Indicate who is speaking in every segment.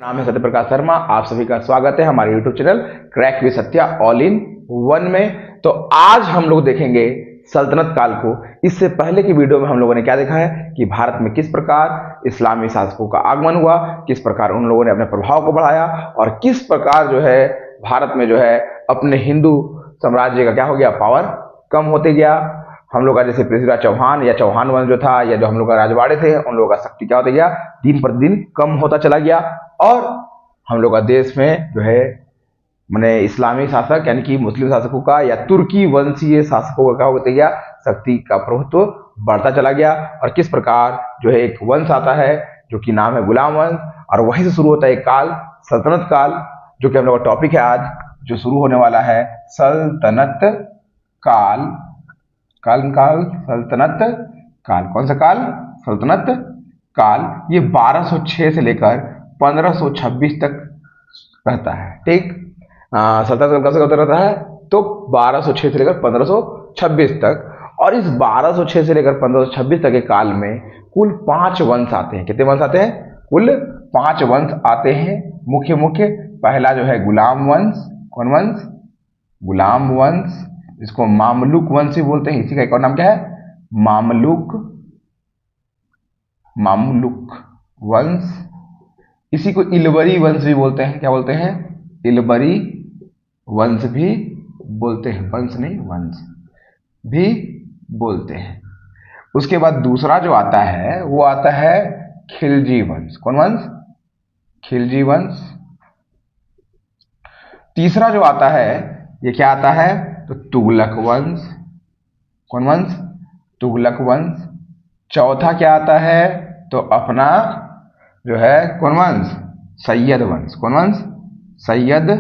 Speaker 1: नाम है सत्य प्रकाश शर्मा। आप सभी का स्वागत है हमारे YouTube channel crack with Satya all in one में। तो आज हम लोग देखेंगे सल्तनत काल को। इससे पहले की वीडियो में हम लोगों ने क्या देखा है कि भारत में किस प्रकार इस्लामी शासकों का आगमन हुआ, किस प्रकार उन लोगों ने अपने प्रभाव को बढ़ाया और किस प्रकार जो है भारत में जो है अपने हिंदू साम्राज्य का क्या हो गया, पावर कम होते गया। हम लोग का जैसे पृथ्वीराज चौहान या चौहान वंश जो था या जो हम लोग का राजवाड़े थे, उन लोगों का शक्ति क्या होता गया, दिन प्रतिदिन कम होता चला गया। और हम लोग का देश में जो है मैंने इस्लामी शासक यानी कि मुस्लिम शासकों का या तुर्की वंशीय शासकों का क्या होता गया, शक्ति का प्रभुत्व बढ़ता चला गया। और किस प्रकार जो है एक वंश आता है जो कि नाम है गुलाम वंश, और वहीं से शुरू होता है एक काल, सल्तनत काल, जो कि हम लोग का टॉपिक है आज, जो शुरू होने वाला है सल्तनत काल। काल सल्तनत काल, कौन सा काल, सल्तनत काल। ये 1206 से लेकर 1526 तक रहता है। ठीक, सल्तनत काल कब से कब तक रहता है, तो 1206 से लेकर 1526 तक। और इस 1206 से लेकर 1526 तक के काल में कुल 5 वंश आते हैं। कितने वंश आते हैं, कुल 5 वंश आते हैं मुख्य मुख्य। पहला जो है गुलाम वंश, कौन वंश, गुलाम वंश, इसको मामलुक वंश भी बोलते हैं। इसी का एक और नाम क्या है, मामलुक, मामलुक वंश। इसी को इलबरी वंश भी बोलते हैं। क्या बोलते हैं, इलबरी वंश भी बोलते हैं, वंश नहीं वंश भी बोलते हैं। उसके बाद दूसरा जो आता है वो आता है खिलजी वंश। कौन वंश, खिलजी वंश। तीसरा जो आता है ये क्या आता है, तो तुगलक वंश। कौन वंश, तुगलक वंश। चौथा क्या आता है, तो अपना जो है कौन वंश, सैयद वंश। कौन वंश, सैयद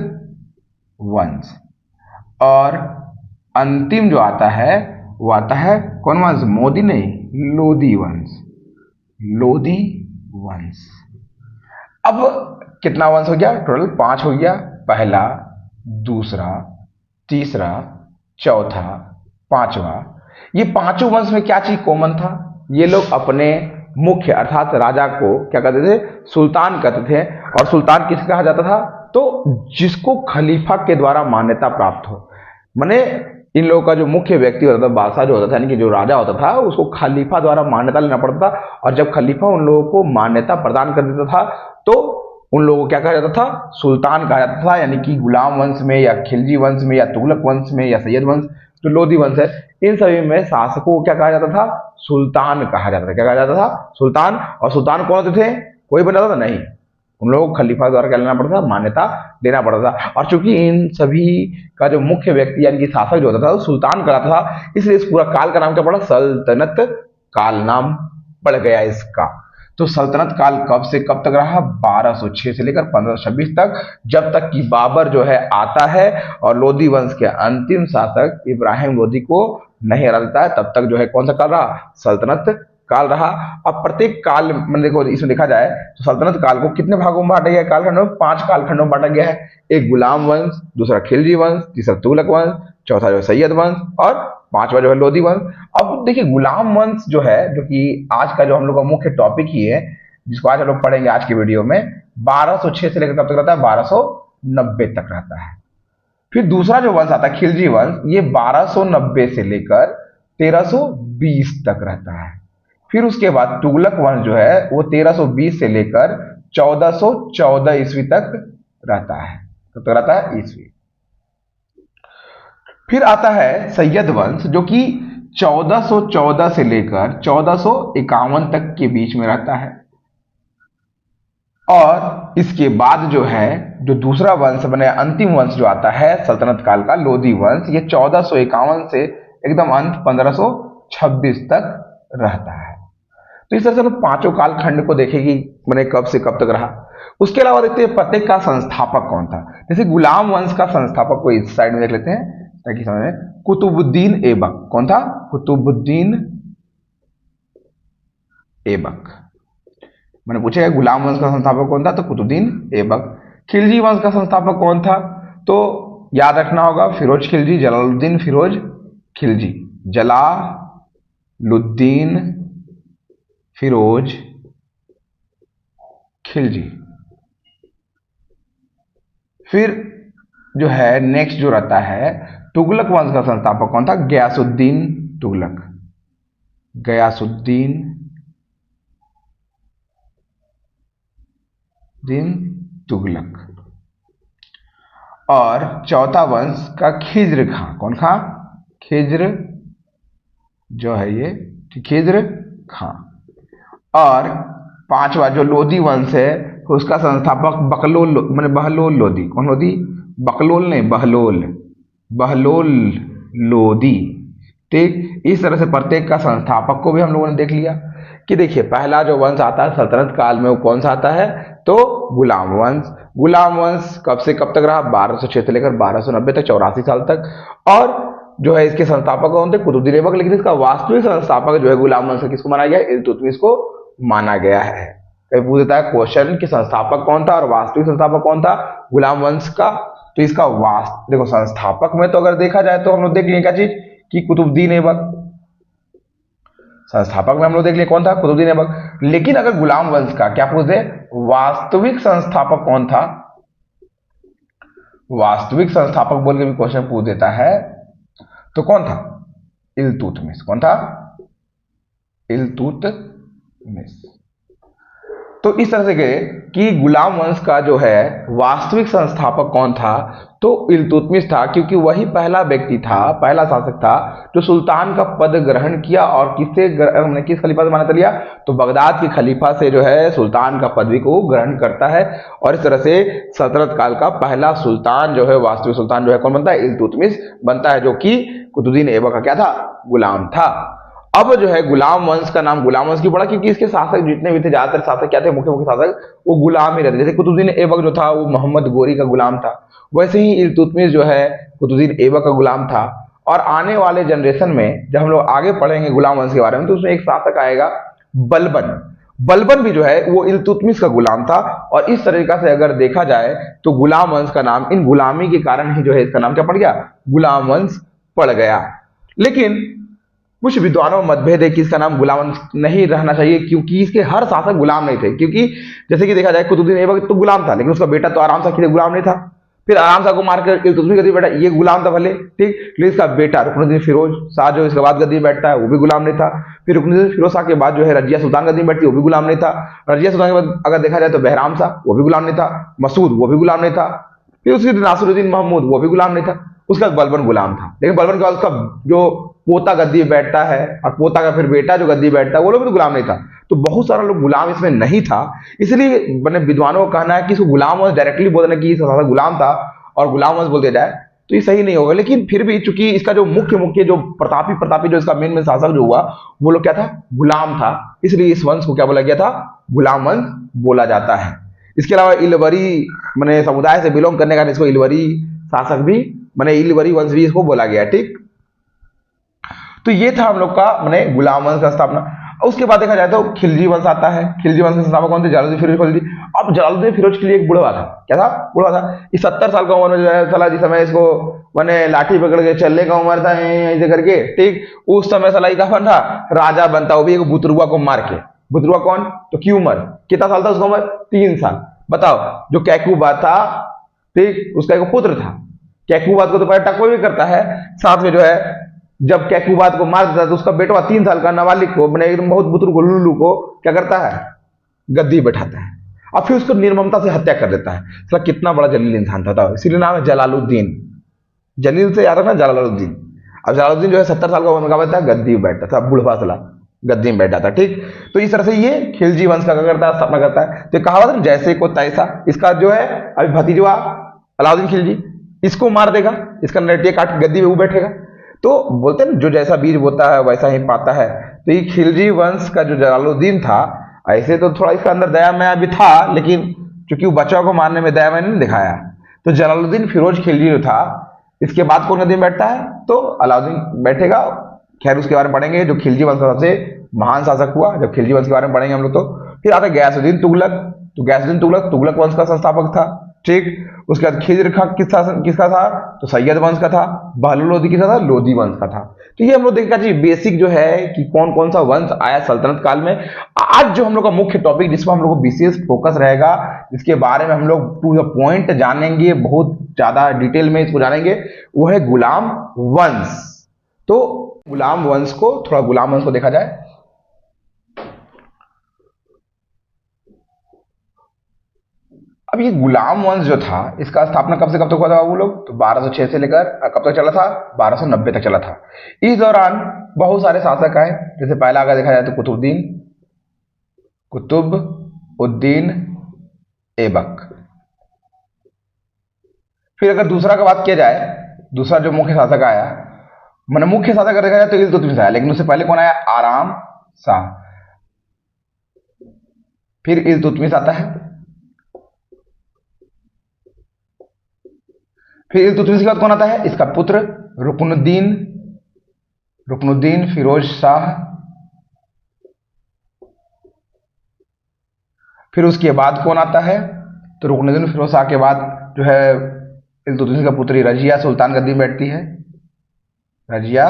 Speaker 1: वंश। और अंतिम जो आता है वो आता है कौन वंश, मोदी नहीं, लोधी वंश, लोधी वंश। अब कितना वंश हो गया, टोटल 5 हो गया। पहला, दूसरा, तीसरा, चौथा, पांचवा। ये पांचों वंश में क्या चीज कॉमन था, ये लोग अपने मुख्य अर्थात राजा को क्या कहते थे, सुल्तान कहते थे। और सुल्तान किसे कहा जाता था, तो जिसको खलीफा के द्वारा मान्यता प्राप्त हो। माने इन लोगों का जो मुख्य व्यक्ति होता था, बादशाह जो होता था यानी कि जो राजा होता था, उसको खलीफा द्वारा मान्यता लेना पड़ता था। और जब खलीफा उन लोगों को मान्यता प्रदान कर देता था तो उन लोगों को क्या कहा जाता था, सुल्तान कहा जाता था। यानी कि गुलाम वंश में या खिलजी वंश में या तुगलक वंश में या सैयद वंश, जो लोधी वंश है, इन सभी में शासकों को क्या कहा जाता था, सुल्तान कहा जाता था। क्या कहा जाता था, सुल्तान। और सुल्तान कौन होते थे, कोई बनाता था नहीं, उन लोगों को खलीफा द्वारा क्या लेना पड़ता था, मान्यता देना पड़ता था। और चूंकि इन सभी का जो मुख्य व्यक्ति यानी कि शासक जो होता था वो सुल्तान कहलाता था, इसलिए इस पूरा काल का नाम क्या पड़ा, सल्तनत काल नाम पड़ गया इसका। तो सल्तनत काल कब से कब तक रहा, 1206 से लेकर 1526 तक, जब तक कि बाबर जो है आता है और लोधी वंश के अंतिम शासक इब्राहिम लोधी को नहीं हरा देता है, तब तक जो है कौन सा काल रहा, सल्तनत काल रहा। अब प्रत्येक काल में देखो, इसमें देखा जाए तो सल्तनत काल को कितने भागों में बांटा गया है, कालखंडों में 5 कालखंडों में बांटा गया है। एक गुलाम वंश, दूसरा खिलजी वंश, तीसरा तुगलक वंश, चौथा जो है सैयद वंश और पांचवा जो है लोधी वंश। अब देखिए गुलाम वंश जो है, जो कि आज का जो हम लोग का मुख्य टॉपिक ही है, जिसको आज हम लोग पढ़ेंगे आज की वीडियो में, 1206 से लेकर कब तक रहता है, 1290 तक रहता है। फिर दूसरा जो वंश आता है खिलजी वंश, ये 1290 से लेकर 1320 तक रहता है। फिर उसके बाद तुगलक वंश जो है वो 1320 से लेकर 1414 ईस्वी तक रहता है। कब तक रहता है, ईस्वी। फिर आता है सैयद वंश, जो कि 1414 से लेकर 1451 तक के बीच में रहता है। और इसके बाद जो है जो दूसरा वंश बने, अंतिम वंश जो आता है सल्तनत काल का, लोधी वंश, ये 1451 से एकदम अंत 1526 तक रहता है। तो इस तरह से हम पांचों कालखंड को देखेगी, मैंने कब से कब तक रहा। उसके अलावा देखते हैं प्रत्येक का संस्थापक कौन था। जैसे गुलाम वंश का संस्थापक को इस साइड में देख लेते हैं ताकि समझ में, कुतुबुद्दीन ऐबक। कौन था, कुतुबुद्दीन ऐबक। मैंने पूछा गुलाम वंश का संस्थापक कौन था, तो कुतुबुद्दीन ऐबक। खिलजी वंश का संस्थापक कौन था, तो याद रखना होगा फिरोज खिलजी, जलालुद्दीन फिरोज खिलजी, जलालुद्दीन फिरोज खिलजी। फिर जो है नेक्स्ट जो रहता है, तुगलक वंश का संस्थापक कौन था? गयासुद्दीन तुगलक। गयासुद्दीन तुगलक। और चौथा वंश का खिज्र खां। कौन खां? खिज्र जो है ये, खिज्र खां। और पांचवा जो लोधी वंश है उसका संस्थापक बकलोल, मैंने बहलोल लोधी। कौन लोधी? बकलोल नहीं, बहलोल, बहलोल लोधी। ठीक, इस तरह से प्रत्येक का संस्थापक को भी हम लोगों ने देख लिया कि देखिए पहला जो वंश आता है सल्तनत काल में वो कौन सा आता है? तो गुलाम वंश। गुलाम वंश कब से कब तक रहा? 1206 से लेकर 1290 तक, 84 साल तक। और जो है इसके संस्थापक कौन थे? कुतुबुद्दीन ऐबक। लेकिन इसका वास्तविक संस्थापक जो है गुलाम वंश किसको माना गया? इल्तुतमिश को माना गया है। कहीं पूछता है क्वेश्चन कि संस्थापक कौन था और वास्तविक संस्थापक कौन था गुलाम वंश का, तो इसका देखो संस्थापक में तो अगर देखा जाए तो हम लोग देख लिए क्या चीज कि कुतुबुद्दीन ऐबक। संस्थापक में हम लोग देख लिए कौन था? कुतुबुद्दीन ऐबक। लेकिन अगर गुलाम वंश का क्या पूछते, वास्तविक संस्थापक कौन था? वास्तविक संस्थापक बोल के भी क्वेश्चन पूछ देता है, तो कौन था? इल्तुतमिश। कौन था? इल्तुतमिश। तो इस तरह से गए कि गुलाम वंश का जो है वास्तविक संस्थापक कौन था? तो इल्तुतमिश था, क्योंकि वही पहला व्यक्ति था, पहला शासक था जो सुल्तान का पद ग्रहण किया। और किस खलीफा से मान्यता लिया? तो बगदाद के खलीफा से जो है सुल्तान का पदवी को ग्रहण करता है। और इस तरह से सल्तनत काल का पहला सुल्तान जो है, वास्तविक सुल्तान जो है कौन बनता है? इल्तुतमिश बनता है, जो कि कुतुबुद्दीन ऐबक का क्या था? गुलाम था। अब जो है गुलाम वंश का नाम गुलाम वंश क्यों पड़ा? क्योंकि इसके शासक जितने भी थे, ज्यादातर शासक क्या थे? मुख्य मुख्य शासक वो गुलाम ही रहते। जैसे कुतुबुद्दीन ऐबक जो था वो मोहम्मद गोरी का गुलाम था, वैसे ही इल्तुतमिश जो है कुतुबुद्दीन ऐबक का गुलाम था। और आने वाले जनरेशन में जब हम लोग आगे पढ़ेंगे गुलाम वंश के बारे में, तो उसमें एक शासक आएगा बलबन। बलबन भी जो है वो इल्तुतमिश का गुलाम था। और इस तरीका से अगर देखा जाए तो गुलाम वंश का नाम इन गुलामी के कारण ही जो है इसका नाम क्या पड़ गया? गुलाम वंश पड़ गया। लेकिन कुछ विद्वानों में मतभेद है कि इसका नाम गुलाम वंश नहीं रहना चाहिए, क्योंकि इसके हर शासक गुलाम नहीं थे। क्योंकि जैसे कि देखा जाए कुतुबुद्दीन ऐबक तो गुलाम था, लेकिन उसका बेटा तो आराम शाह गुलाम नहीं था। फिर आराम शाह को मारकर इल्तुतमिश गद्दी बैठा, ये गुलाम था भले, ठीक, लेकिन इसका बेटा रुकनुद्दीन फिरोज शाह जो इसके बाद गद्दी बैठता है वो भी गुलाम नहीं था। फिर रुकनुद्दीन फिरोज शाह के बाद जो है रजिया सुल्तान गद्दी बैठती है वो भी गुलाम नहीं था। रजिया सुल्तान के बाद अगर देखा जाए तो बहराम शाह वो भी गुलाम नहीं था, मसूद वो भी गुलाम नहीं था, फिर उसके नासिरुद्दीन महमूद वो भी गुलाम नहीं था, उसका बलबन गुलाम था। लेकिन बलबन के बाद उसका जो पोता गद्दी बैठता है और पोता का फिर बेटा जो गद्दी बैठता है वो लोग भी तो गुलाम नहीं था। तो बहुत सारा लोग गुलाम इसमें नहीं था। इसलिए मैंने विद्वानों का कहना है कि इसको गुलाम वंश डायरेक्टली बोलना कि गुलाम था और गुलाम वंश बोल दिया जाए तो ये सही नहीं होगा। लेकिन फिर भी चूंकि इसका जो मुख्य जो प्रतापी जो इसका मेन शासक जो हुआ वो लोग क्या था? गुलाम था, इसलिए इस वंश को क्या बोला गया था? गुलाम वंश बोला जाता है। इसके अलावा इलवरी मैंने समुदाय से बिलोंग करने का इसको इलवरी शासक भी मैंने इलवरी वंश भी इसको बोला गया, ठीक। तो ये था हम लोग का मैंने गुलाम वंश का स्थापना। उसके बाद देखा जाए तो खिलजी वंश आता है। खिलजी वंश के संस्थापक कौन थे? जलालुद्दीन फिरोज खिलजी। अब जलालुद्दीन फिरोज खिलजी एक बुढ़वा था। क्या था? बुढ़वा था। ये 70 साल का उम्र में जो है साला जिस समय इसको मैंने लाठी पकड़ के चलने का उम्र था ऐसे करके, ठीक, उस समय साला का बन था राजा बनता, वो भी एक बुतरुआ को मार के। बुतरुआ कौन? तो की उम्र कितना साल था उसका उम्र? 3 साल। बताओ, जो कैकूबाद था, ठीक, उसका एक पुत्र था। कैकूबाद को तो पहले टको भी करता है, साथ में जो है जब कैकूबाद को मार देता है तो उसका बेटा 3 साल का नाबालिग को मैंने एकदम बहुत बुतरू को लुल्लू को क्या करता है? गद्दी बैठाता है और फिर उसको निर्ममता से हत्या कर देता है। तो कितना बड़ा जलील इंसान था, इसीलिए नाम है जलालुद्दीन। जलील से याद रखना जलालुद्दीन। अब जलालुद्दीन जो है 70 साल का उम्र का बैठता है, गद्दी में बैठता था, बुढ़वा सला गद्दी में बैठा था, ठीक। तो इस तरह से ये खिलजी वंश का क्या करता है? स्थापना करता है। तो कहावत है जैसे को तैसा, इसका जो है अभी भतीजवा अलाउद्दीन खिलजी इसको मार देगा, इसका नटिया काट गद्दी में वो बैठेगा। तो बोलते हैं जो जैसा बीज बोता है वैसा ही पाता है। तो ये खिलजी वंश का जो जलालुद्दीन था, ऐसे तो थोड़ा इसका अंदर दया माया भी था, लेकिन चूंकि वो बच्चों को मारने में दया माया नहीं दिखाया। तो जलालुद्दीन फिरोज खिलजी जो था, इसके बाद कौन गद्दी में बैठता है? तो अलाउद्दीन बैठेगा। खैर उसके बारे में पढ़ेंगे, जो खिलजी वंश का सबसे महान शासक हुआ, जब खिलजी वंश के बारे में पढ़ेंगे हम लोग। तो फिर आता है गयासुद्दीन तुगलक। तो गयासुद्दीन तुगलक तुगलक वंश का संस्थापक था, ठीक। उसके बाद खिज्र खा किसका था, तो सैयद वंश का था। बहलुल लोदी किसका था, लोदी वंश का था। तो ये हम लोग देखा जी बेसिक जो है कि कौन कौन सा वंश आया सल्तनत काल में। आज जो हम लोग का मुख्य टॉपिक जिसमें हम लोग को विशेष फोकस रहेगा, जिसके बारे में हम लोग टू द पॉइंट जानेंगे, बहुत ज्यादा डिटेल में इसको जानेंगे, वो है गुलाम वंश। तो गुलाम वंश को देखा जाए। अब ये गुलाम वंश जो था, इसका स्थापना कब से कब तक हुआ था बाबू लोग, तो 1206 से लेकर कब तक चला था, 1290 तक चला था। इस दौरान बहुत सारे शासक आए। जैसे पहला अगर देखा जाए तो कुतुब उद्दीन ऐबक। फिर अगर दूसरा का बात किया जाए, दूसरा जो मुख्य शासक आया, मैंने मुख्य शासक अगर देखा जाए तो इल्तुतमिश आया, लेकिन उससे पहले कौन आया, आराम शाह। फिर इल्तुतमिश आता है। फिर इल्तुतमिश के बाद कौन आता है, इसका पुत्र रुकनुद्दीन फिरोज शाह। फिर उसके बाद कौन आता है, तो रुकनुद्दीन फिरोज शाह के बाद जो है इल्तुतमिश का पुत्री रजिया सुल्तान गद्दी में बैठती है, रजिया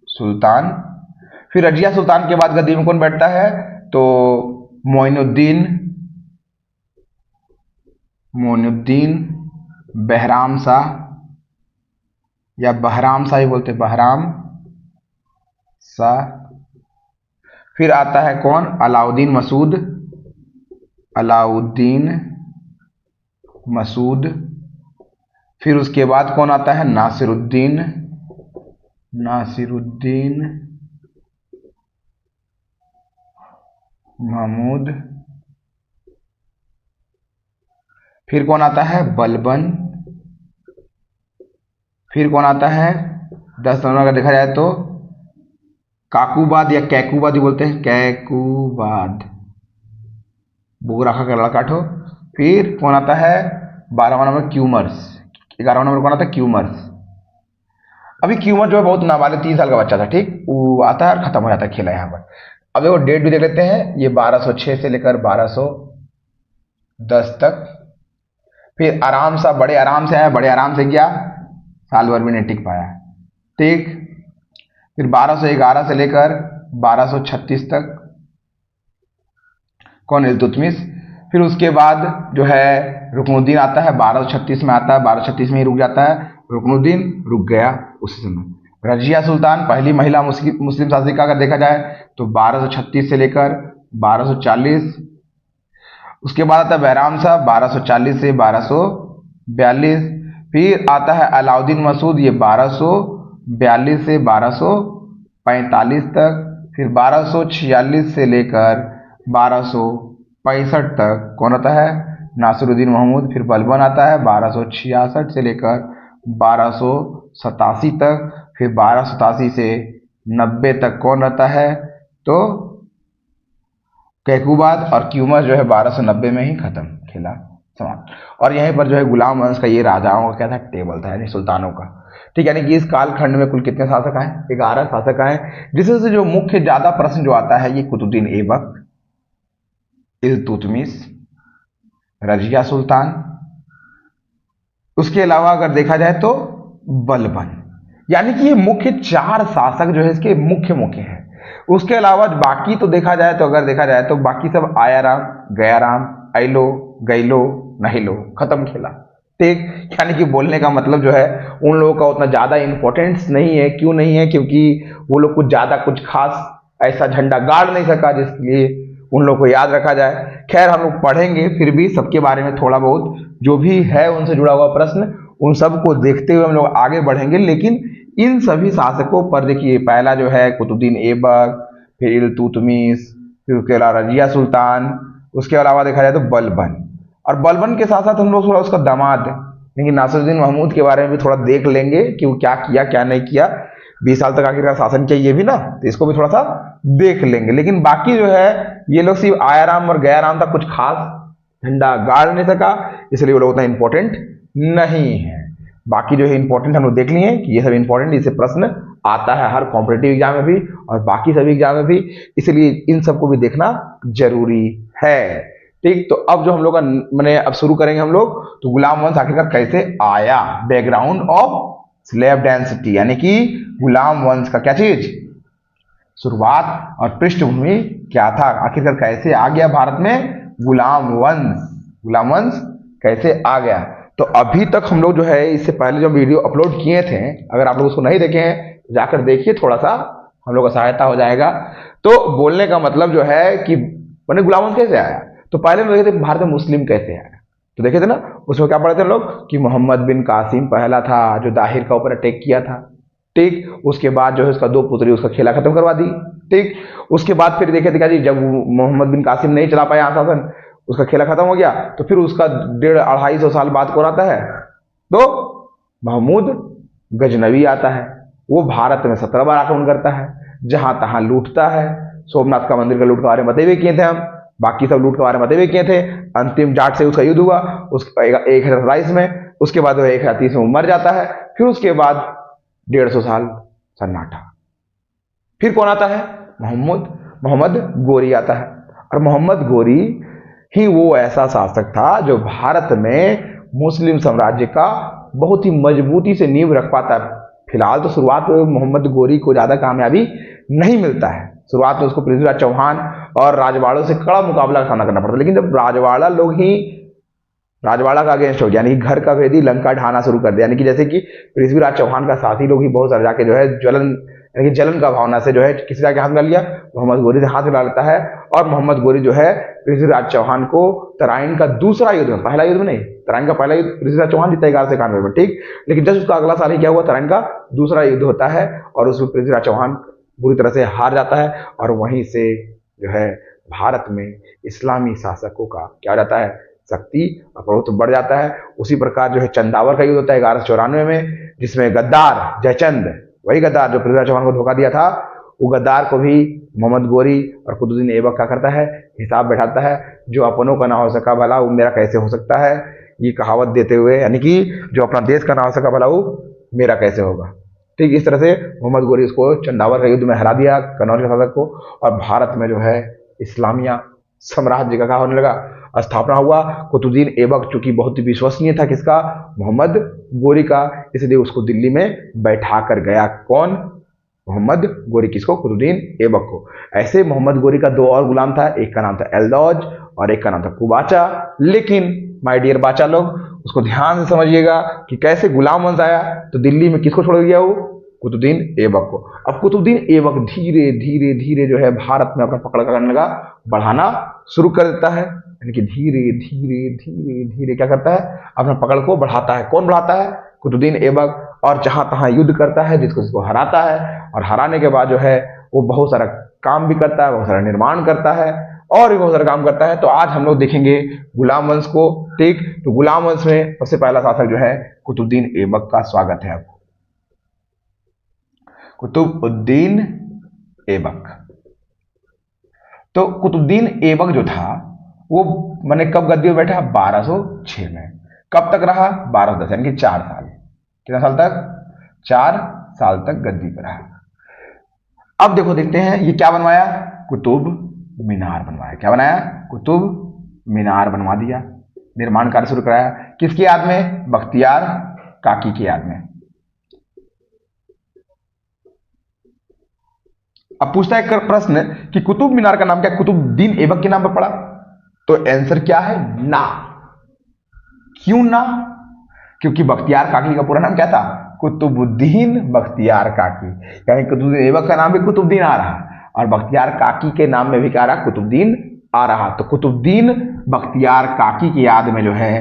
Speaker 1: सुल्तान। फिर रजिया सुल्तान के बाद गद्दी में कौन बैठता है, तो मोइनुद्दीन बहराम शाह, या बहराम शाह ही बोलते, बहराम शाह। फिर आता है कौन, अलाउद्दीन मसूद। फिर उसके बाद कौन आता है, नासिरुद्दीन महमूद। फिर कौन आता है, बलबन। फिर कौन आता है, 10 नंबर का देखा जाए तो काकूबाद या कैकूबाद ही बोलते हैं, कैकूबाद, बुगराखा का लड़काठो। फिर कौन आता है, 12वां नंबर क्यूमर्स। 11वां नंबर कौन आता है, क्यूमर्स। अभी क्यूमर जो है बहुत नाबालिग 3 साल का बच्चा था, ठीक, वो आता है और खत्म हो जाता है खेला यहाँ पर। अब देखो डेट भी देख लेते हैं, ये 1206 से लेकर 1210 तक। फिर आराम सा बड़े आराम से आया, बड़े आराम से गया, साल भर भी नहीं टिक पाया, ठीक। फिर 1211 से लेकर 1236 तक कौन, इल्तुतमिश। फिर उसके बाद जो है रुकनुद्दीन आता है, 1236 में आता है, 1236 में ही रुक जाता है, रुकनुद्दीन रुक गया उसी समय। रजिया सुल्तान पहली महिला मुस्लिम शासिका का देखा जाए तो 1236 से लेकर 1240। उसके बाद आता है बहराम शाह, 1240 से 1242। फिर आता है अलाउद्दीन मसूद, ये 1242 से 1245 तक। फिर 1246 से लेकर 1265 तक कौन आता है, नासिरुद्दीन महमूद। फिर बलबन आता है 1266 से लेकर 1287 तक। फिर 1287 से 90 तक कौन रहता है, तो कैकूबाद। और क्यूमर जो है 1290 में ही खत्म, खेला समाप्त। और यहीं पर जो है गुलाम वंश का ये राजाओं का क्या था, टेबल था, यानी सुल्तानों का, ठीक। यानी कि इस कालखंड में कुल कितने शासक आए, 11 शासक आए, जिसमें से जो मुख्य ज्यादा प्रश्न जो आता है ये कुतुबुद्दीन ऐबक, इल्तुतमिश, रजिया सुल्तान। उसके अलावा अगर देखा जाए तो बलबन। यानी कि ये मुख्य 4 शासक जो है इसके मुख्य है। उसके अलावा बाकी तो देखा जाए तो, अगर देखा जाए तो बाकी सब आयाराम, गयाराम, ऐलो, गैलो, नहिलो, खत्म खेला, ठीक। यानी कि बोलने का मतलब जो है उन लोगों का उतना ज्यादा इंपॉर्टेंस नहीं है। क्यों नहीं है, क्योंकि वो लोग कुछ खास ऐसा झंडा गाड़ नहीं सका जिसके उन लोग को याद रखा जाए। खैर हम लोग पढ़ेंगे, फिर भी सबके बारे में थोड़ा बहुत जो भी है उनसे जुड़ा हुआ प्रश्न, उन सबको देखते हुए हम लोग आगे बढ़ेंगे। लेकिन इन सभी शासकों पर देखिए, पहला जो है कुतुबुद्दीन ऐबक, फिर इल्तुतमिश, फिर उसके अलावा रजिया सुल्तान, उसके अलावा देखा जाए तो बलबन। और बलबन के साथ साथ हम लोग थोड़ा उसका दामाद लेकिन नासिरुद्दीन महमूद के बारे में भी थोड़ा देख लेंगे कि वो क्या किया क्या नहीं किया, 20 साल तक आखिरकार शासन किया ये भी ना, तो इसको भी थोड़ा सा देख लेंगे। लेकिन बाकी जो है ये लोग सिर्फ आयाराम और गयाराम तक कुछ खास झंडा गाड़ नहीं सका, इसलिए वो लोग उतना इंपॉर्टेंट नहीं है। बाकी जो है इंपॉर्टेंट हम लोग देख लिए कि ये सब इंपॉर्टेंट, इससे प्रश्न आता है हर कॉम्पिटेटिव एग्जाम में भी और बाकी सभी एग्जाम में भी, इसलिए इन सबको भी देखना जरूरी है। ठीक, तो अब जो हम लोग का मैंने अब शुरू करेंगे हम लोग, तो गुलाम वंश आखिरकार कैसे आया, बैकग्राउंड ऑफ स्लेव डेंसिटी, यानी कि गुलाम वंश का क्या चीज, शुरुआत और पृष्ठभूमि क्या था, आखिरकार कैसे आ गया भारत में गुलाम वंश, गुलाम वंश कैसे आ गया। तो अभी तक हम लोग जो है इससे पहले जो वीडियो अपलोड किए थे, अगर आप लोग उसको नहीं देखे हैं तो जाकर देखिए, थोड़ा सा हम लोग का सहायता हो जाएगा। तो बोलने का मतलब जो है कि मैंने गुलाम वंश कैसे आया, तो पहले हम देखे थे भारत में मुस्लिम कैसे आया, तो देखे थे ना, उसमें क्या पढ़े थे लोग कि मोहम्मद बिन कासिम पहला था जो दाहिर का ऊपर अटैक किया था। ठीक, उसके बाद जो है उसका दो पुत्री उसका खेला खत्म करवा दी। ठीक, उसके बाद फिर देखे थे क्या जी, जब मोहम्मद बिन कासिम नहीं चला पाया शासन, उसका खेला खत्म हो गया, तो फिर उसका 150-250 साल बाद कौन आता है, तो महमूद गजनवी आता है। वो भारत में 17 बार आक्रमण करता है, जहां तहां लूटता है। सोमनाथ का मंदिर का लूट के बारे में बताए हुए किए थे हम, बाकी सब लूट के बारे में बताए हुए किए थे। अंतिम जाट से उसका युद्ध हुआ उस 1027 में, उसके बाद वो 1030 में मर जाता है। फिर उसके बाद 150 साल सन्नाटा। फिर कौन आता है, मोहम्मद गोरी आता है। और मोहम्मद गोरी ही वो ऐसा शासक था जो भारत में मुस्लिम साम्राज्य का बहुत ही मजबूती से नींव रख पाता है। फिलहाल तो शुरुआत में मोहम्मद गोरी को ज्यादा कामयाबी नहीं मिलता है, शुरुआत में उसको पृथ्वीराज चौहान और राजवाड़ों से कड़ा मुकाबला का सामना करना पड़ता है। लेकिन जब राजवाड़ा का अगेंस्ट हो गया, यानी कि घर का भेदी लंका ढाना शुरू कर दिया, यानी कि जैसे कि पृथ्वीराज चौहान का साथी लोग ही बहुत सारे जाके जो है यानी कि जलन का भावना से जो है किसी का हाथ में लिया, मोहम्मद गोरी से हाथ मिला लेता है। और मोहम्मद गोरी जो है पृथ्वीराज चौहान को तराइन का दूसरा युद्ध में, पहला युद्ध में नहीं, तराइन का पहला युद्ध पृथ्वीराज चौहान जीता 1191 में, ठीक, लेकिन जस्ट उसका अगला साल ही क्या हुआ, तराइन का दूसरा युद्ध होता है और उसमें पृथ्वीराज चौहान बुरी तरह से हार जाता है। और वहीं से जो है भारत में इस्लामी शासकों का क्या हो जाता है, शक्ति और प्रभुत्व बढ़ जाता है। उसी प्रकार जो है चंदावर का युद्ध होता है 1194 में, जिसमें गद्दार जयचंद, वही गद्दार जो पृथ्वीराज चौहान को धोखा दिया था, वो गद्दार को भी मोहम्मद गोरी और कुतुबुद्दीन ऐबक क्या करता है, हिसाब बैठाता है। जो अपनों का ना हो सका भला वो मेरा कैसे हो सकता है, ये कहावत देते हुए, यानी कि जो अपना देश का ना हो सका भला वो मेरा कैसे होगा। ठीक, इस तरह से मोहम्मद गोरी उसको चंदावर का युद्ध में हरा दिया कन्नौज के शासक को, और भारत में जो है इस्लामिया साम्राज्य का क्या होने लगा, स्थापना हुआ। कुतुबुद्दीन ऐबक चूंकि बहुत ही विश्वसनीय था किसका, मोहम्मद गोरी का, इसलिए उसको दिल्ली में बैठा कर गया। कौन, मोहम्मद गोरी, किसको, कुतुबुद्दीन ऐबक को। ऐसे मोहम्मद गोरी का दो और गुलाम था, एक का नाम था एलदौज और एक का नाम था कुबाचा। लेकिन माय डियर बाचा लोग, उसको ध्यान से समझिएगा कि कैसे गुलाम वंश आया, तो दिल्ली में किसको छोड़ दिया, वो कुतुबुद्दीन ऐबक को। अब कुतुबुद्दीन ऐबक धीरे धीरे धीरे जो है भारत में अपना पकड़ करने लगा, बढ़ाना शुरू कर देता है, यानी कि धीरे धीरे धीरे धीरे क्या करता है, अपना पकड़ को बढ़ाता है। कौन बढ़ाता है, कुतुबुद्दीन ऐबक। और जहां तहां युद्ध करता है, जिसको हराता है, और हराने के बाद जो है वो बहुत सारा काम भी करता है, बहुत सारा निर्माण करता है और भी बहुत सारा काम करता है। तो आज हम लोग देखेंगे गुलाम वंश को। ठीक, तो गुलाम वंश में सबसे पहला शासक जो है कुतुबुद्दीन ऐबक का स्वागत है आपको। कुतुबुद्दीन ऐबक। तो कुतुबुद्दीन ऐबक जो था वो मैंने कब गद्दी में बैठा, 1206 में। कब तक रहा, 1210, यानी कि 4 साल। कितना साल तक, 4 साल तक गद्दी पर रहा। अब देखो देखते हैं ये क्या बनवाया, कुतुब मीनार बनवाया। क्या बनाया, कुतुब मीनार बनवा दिया, निर्माण कार्य शुरू कराया। किसकी याद में, बख्तियार काकी की याद में। अब पूछता है प्रश्न कि कुतुब मीनार का नाम क्या कुतुबुद्दीन ऐबक के नाम पर पड़ा, तो आंसर क्या है, ना। क्यों ना, क्योंकि बख्तियार काकी का पूरा नाम क्या था, कुतुबुद्दीन बख्तियार काकी, यानी कुतुबुद्दीन ऐबक का नाम भी कुतुबुद्दीन आ रहा और बख्तियार काकी के नाम में भी क्या रहा, कुतुबुद्दीन आ रहा। तो कुतुबुद्दीन बख्तियार काकी की याद में जो है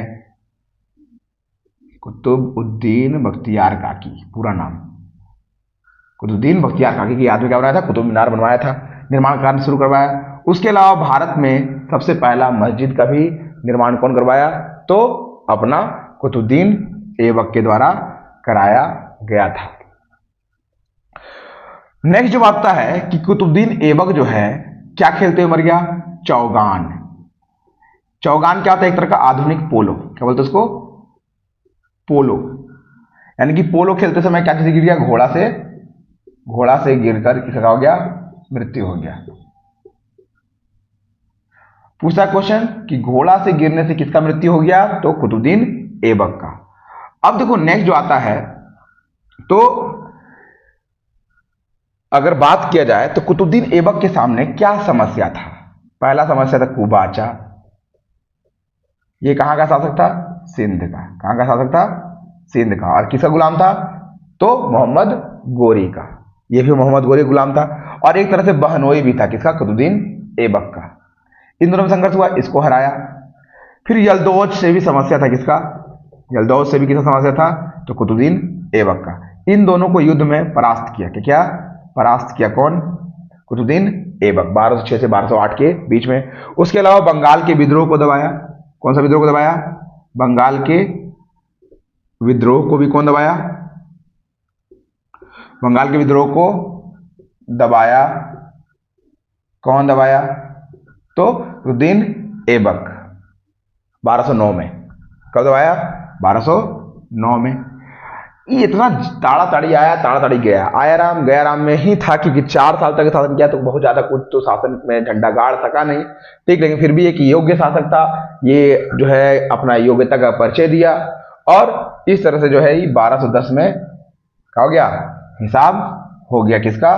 Speaker 1: कुतुबुद्दीन बख्तियार काकी, पूरा नाम कुतुबुद्दीन बख्तियार काकी की याद में क्या बनाया था, कुतुब मीनार बनवाया था, निर्माण कार्य शुरू करवाया। उसके अलावा भारत में सबसे पहला मस्जिद का भी निर्माण कौन करवाया, तो अपना कुतुबुद्दीन ऐबक के द्वारा कराया गया था। नेक्स्ट जो आता है कि कुतुबुद्दीन ऐबक जो है क्या खेलते हुए मर गया, चौगान। चौगान क्या होता है, एक तरह का आधुनिक पोलो, क्या बोलते हैं उसको, पोलो, यानी कि पोलो खेलते समय क्या चीज गिर गया, घोड़ा से गिरकर क्या हो गया, मृत्यु हो गया। पूछा क्वेश्चन कि घोड़ा से गिरने से किसका मृत्यु हो गया, तो कुतुबुद्दीन ऐबक का। अब देखो नेक्स्ट जो आता है, तो अगर बात किया जाए तो कुतुबुद्दीन ऐबक के सामने क्या समस्या था। पहला समस्या था कुबाचा, ये कहां का शासक था, सिंध का। कहां का शासक था, सिंध का। और किसका गुलाम था, तो मोहम्मद गोरी का। ये भी मोहम्मद गोरी गुलाम था। और एक तरह से बहनोई भी था, किसका, कुतुबुद्दीन ऐबक का। इन दोनों में संघर्ष हुआ, इसको हराया। फिर यलदौज से भी समस्या था, किसका, यलदौज से भी किसका समस्या था, तो कुतुबुद्दीन ऐबक का। इन दोनों को युद्ध में परास्त किया। क्या परास्त किया, कौन, कुतुबुद्दीन ऐबक, 1206 से 1208 के बीच में। उसके अलावा बंगाल के विद्रोह को दबाया। कौन सा विद्रोह को दबाया, बंगाल के विद्रोह को भी कौन दबाया, बंगाल के विद्रोह को दबाया। कौन दबाया, तो कुतुबुद्दीन ऐबक 1209 में। कब दबाया, 1209 में। ये इतना ताड़ाताड़ी आया, ताड़ाताड़ी गया, आया राम गया राम में ही था, क्योंकि 4 साल तक शासन किया, तो बहुत ज्यादा कुछ तो शासन में झंडा गाड़ सका नहीं, ठीक। लेकिन फिर भी एक योग्य शासक था, ये जो है अपना योग्यता का परिचय दिया। और इस तरह से जो है 1210 में क्या हो गया, हिसाब हो गया, किसका,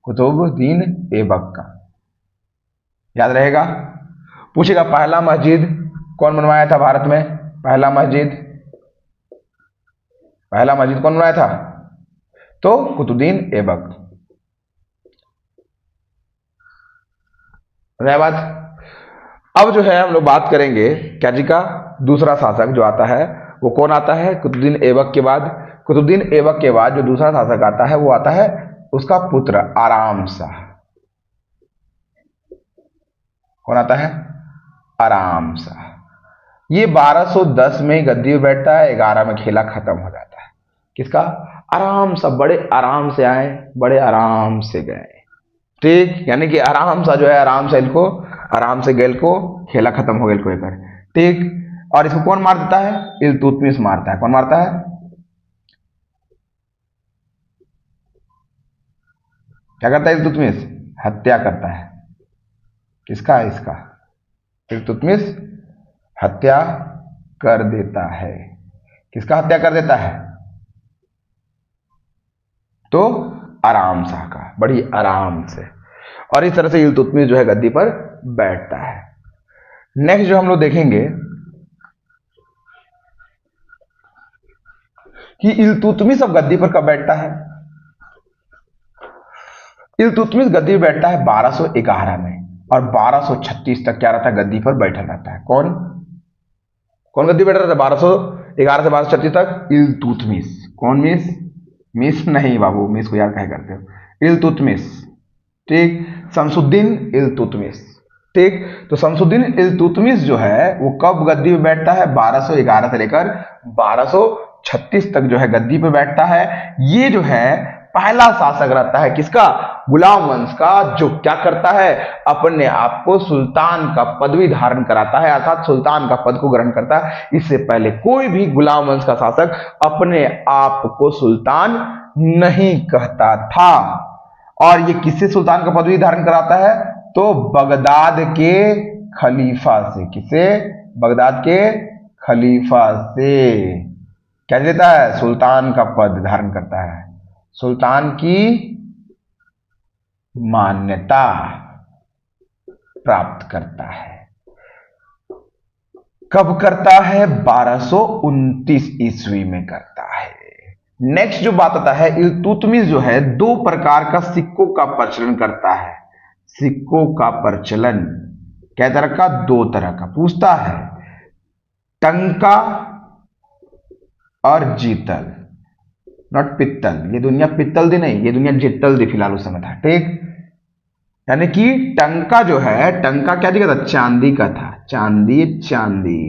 Speaker 1: कुतुबुद्दीन ऐबक का। याद रहेगा। पूछेगा पहला मस्जिद कौन बनवाया था भारत में, पहला मस्जिद कौन बनाया था, तो कुतुबुद्दीन ऐबक। बात अब जो है हम लोग बात करेंगे क्या जी का, दूसरा शासक जो आता है वो कौन आता है, कुतुबुद्दीन ऐबक के बाद। कुतुबुद्दीन ऐबक के बाद जो दूसरा शासक आता है वो आता है उसका पुत्र आराम शाह। कौन आता है, आराम शाह। ये 1210 में गद्दी में बैठता है, 11 में खेला खत्म हो जाता है। किसका, आराम शाह। बड़े आराम से आए, बड़े आराम से गए, ठीक। यानी कि आराम सा जो है, आराम से इनको, आराम से गेल को, खेला खत्म हो गेल को एकर, ठीक। और इसको कौन मार देता है, इल्तुतमिश मारता है। कौन मारता है, क्या करता है इल्तुतमिश, हत्या करता है। किसका, इसका, इल्तुतमिश हत्या कर देता है। किसका हत्या कर देता है, तो आराम शाह का, बड़ी आराम से। और इस तरह से इल्तुतमिश जो है गद्दी पर बैठता है। नेक्स्ट जो हम लोग देखेंगे कि इल्तुतमिश अब गद्दी पर कब बैठता है। इल्तुतमिश गद्दी पर बैठता है 1211 में, और 1236 तक क्या रहता है, गद्दी पर बैठा रहता है। कौन कौन गद्दी बैठा रहता है, 1211 से 1236 तक, इल्तुतमिश। कौन, मिस नहीं बाबू, मिस को यार कहे करते हो, इल्तुतमिश, ठीक। शमसुद्दीन इल्तुतमिश, ठीक। तो शमसुद्दीन इल्तुतमिश जो है वो कब गद्दी पे बैठता है, 1211 से लेकर 1236 तक जो है गद्दी पे बैठता है। ये जो है पहला शासक रहता है किसका, गुलाम वंश का, जो क्या करता है, अपने आप को सुल्तान का पदवी धारण कराता है, अर्थात सुल्तान का पद को ग्रहण करता है। इससे पहले कोई भी गुलाम वंश का शासक अपने आप को सुल्तान नहीं कहता था। और ये किससे सुल्तान का पदवी धारण कराता है, तो बगदाद के खलीफा से। किसे, बगदाद के खलीफा से क्या देता है, सुल्तान का पद धारण करता है, सुल्तान की मान्यता प्राप्त करता है। कब करता है, 1229 ईस्वी में करता है। नेक्स्ट जो बात आता है, इल्तुतमिश जो है 2 प्रकार का सिक्कों का प्रचलन करता है। सिक्कों का प्रचलन क्या तरह का, 2 तरह का। पूछता है टंका और जीतल, नॉट पित्तल। ये दुनिया पित्तल दी नहीं, ये दुनिया जित्तल दी फिलहाल उस समय था, ठीक। यानी कि टंका जो है, टंका क्या जगह था, चांदी का था, चांदी।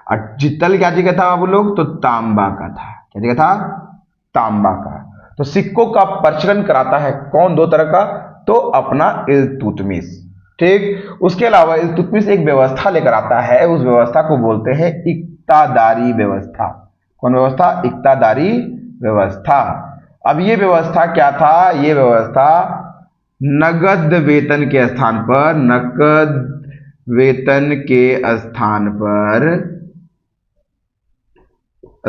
Speaker 1: और जित्तल क्या जगह था बाबू लोग, तो तांबा का था। क्या जगह था, तांबा का। तो सिक्कों का प्रचलन कराता है कौन, 2 तरह का, तो अपना इल्तुतमिश, ठीक। उसके अलावा इल्तुतमिश एक व्यवस्था लेकर आता है, उस व्यवस्था को बोलते हैं इक्तादारी व्यवस्था। कौन व्यवस्था, इक्तादारी व्यवस्था। अब ये व्यवस्था क्या था, ये व्यवस्था नगद वेतन के स्थान पर, नगद वेतन के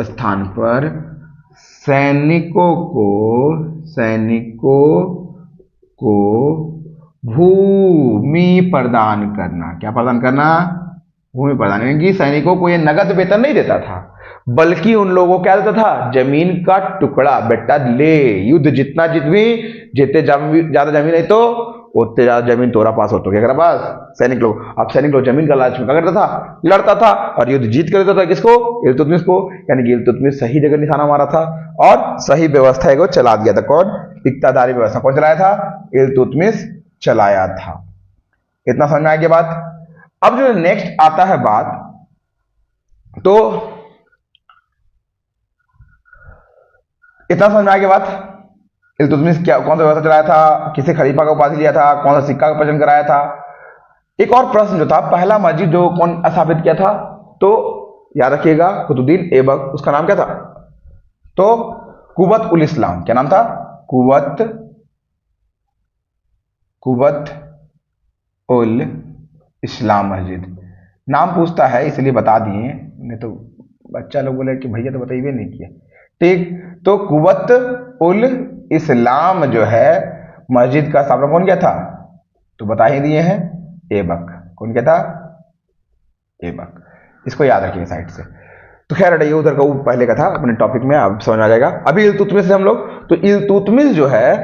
Speaker 1: स्थान पर सैनिकों को भूमि प्रदान करना। क्या प्रदान करना? भूमि प्रदान। यानी कि सैनिकों को ये नगद वेतन नहीं देता था, बल्कि उन लोगों को क्या देता था? जमीन का टुकड़ा। बेटा ले, युद्ध जितना जितनी जितने ज्यादा जमीन है तो उतने ज्यादा जमीन तोरा पास होता है। क्या पास? सैनिक लोग। अब सैनिक लोग जमीन का लालच में क्या करता था? लड़ता था और युद्ध जीत कर देता था। किसको? इल्तुतमिश को। यानी कि इल्तुतमिश सही जगह निशाना मारा था और सही व्यवस्था को चला दिया था। कौन? इक्तादारी व्यवस्था कौन चलाया था? इल्तुतमिश चलाया था। इतना समझ में आ गया बात। अब जो नेक्स्ट आता है बात, तो इतना समझ में आ गया बात। इल्तुतमिश क्या कौन सा व्यवस्था चलाया था? किसे खलीफा का उपाधि लिया था? कौन सा सिक्का का प्रचलन कराया था? एक और प्रश्न जो था, पहला मस्जिद जो कौन स्थापित किया था? तो याद रखिएगा, कुतुबुद्दीन ऐबक। उसका नाम क्या था? तो कुव्वत उल इस्लाम। क्या नाम था? कुव्वत उल इस्लाम मस्जिद। नाम पूछता है इसलिए बता दिए, नहीं तो बच्चा लोग बोले कि भैया तो बताइए नहीं किया। ठीक, तो कुव्वत उल इस्लाम जो है मस्जिद का स्थापना कौन किया था? तो बता ही दिए हैं, ऐबक। कौन किया था? ऐबक। इसको याद रखिए साइड से। तो खैर हटाइए, उधर का वो पहले का था, अपने टॉपिक में अब समझ आ जाएगा। अभी इल्तुतमिश से हम लोग, तो इल्तुतमिश जो है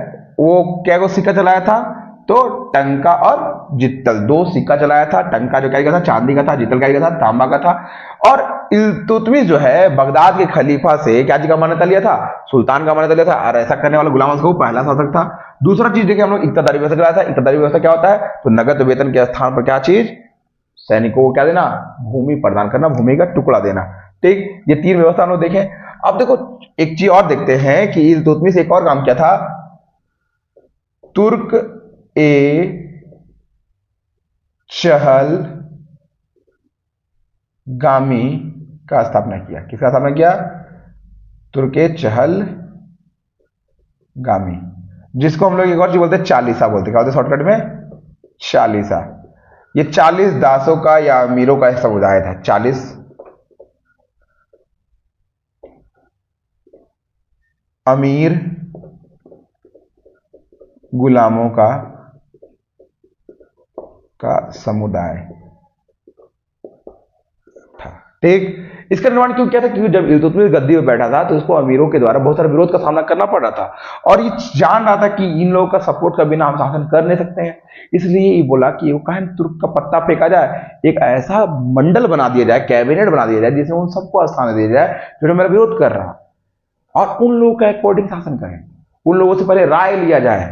Speaker 1: वो क्या को सिक्का चलाया था? तो टंका और जित्तल, दो सिक्का चलाया था। टंका जो क्या था? चांदी का था। जित्तल क्या था? तांबा का था। और इल्तुतमिश जो है बगदाद के खलीफा से क्या चीज का मान्यता लिया था? सुल्तान का मान्यता लिया था। और ऐसा करने वाला गुलाम को पहला शासक था। दूसरा चीज देखिए हम लोग, इक्तादारी व्यवस्था चलाया था। इक्तादारी व्यवस्था क्या होता है? तो नगद वेतन के स्थान पर क्या चीज? सैनिकों को क्या देना? भूमि प्रदान करना, भूमि का टुकड़ा देना। ठीक, ये तीन व्यवस्था हम लोग देखें। अब देखो एक चीज और देखते हैं कि इल्तुतमिश एक और काम क्या था? तुर्क ए चहलगामी का स्थापना किया। किसका स्थापना किया? तुर्क ए चहलगामी, जिसको हम लोग एक और चीज बोलते हैं चालीसा बोलते। क्या बोलते शॉर्टकट में? चालीसा। ये 40 दासों का या अमीरों का समुदाय था। 40 अमीर गुलामों का समुदाय था। ठीक, इसका निर्माण क्यों किया था? क्योंकि जब इल्तुतमिश गद्दी पर बैठा था तो उसको अमीरों के द्वारा बहुत सारे विरोध का सामना करना पड़ रहा था और ये जान रहा था कि इन लोगों का सपोर्ट के बिना हम शासन कर नहीं सकते हैं। इसलिए ये बोला कि वो कहें तुर्क का पत्ता फेंका जाए, एक ऐसा मंडल बना दिया जाए, कैबिनेट बना दिया जाए जिसमें उन सबको स्थान दिया जाए जो मेरा विरोध कर रहा, और उन लोगों का अकॉर्डिंग शासन करें। उन लोगों से पहले राय लिया जाए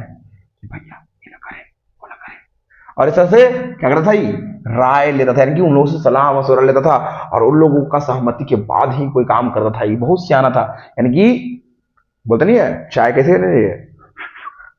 Speaker 1: कि भैया ये ना करें, वो ना करें, और इस तरह से क्या करता था? ये राय लेता था, यानी कि उन लोगों से सलाह मशवरा लेता था और उन लोगों का सहमति के बाद ही कोई काम करता था। ये बहुत सियाना था। यानी कि बोलते नहीं है चाय कैसे नहीं है,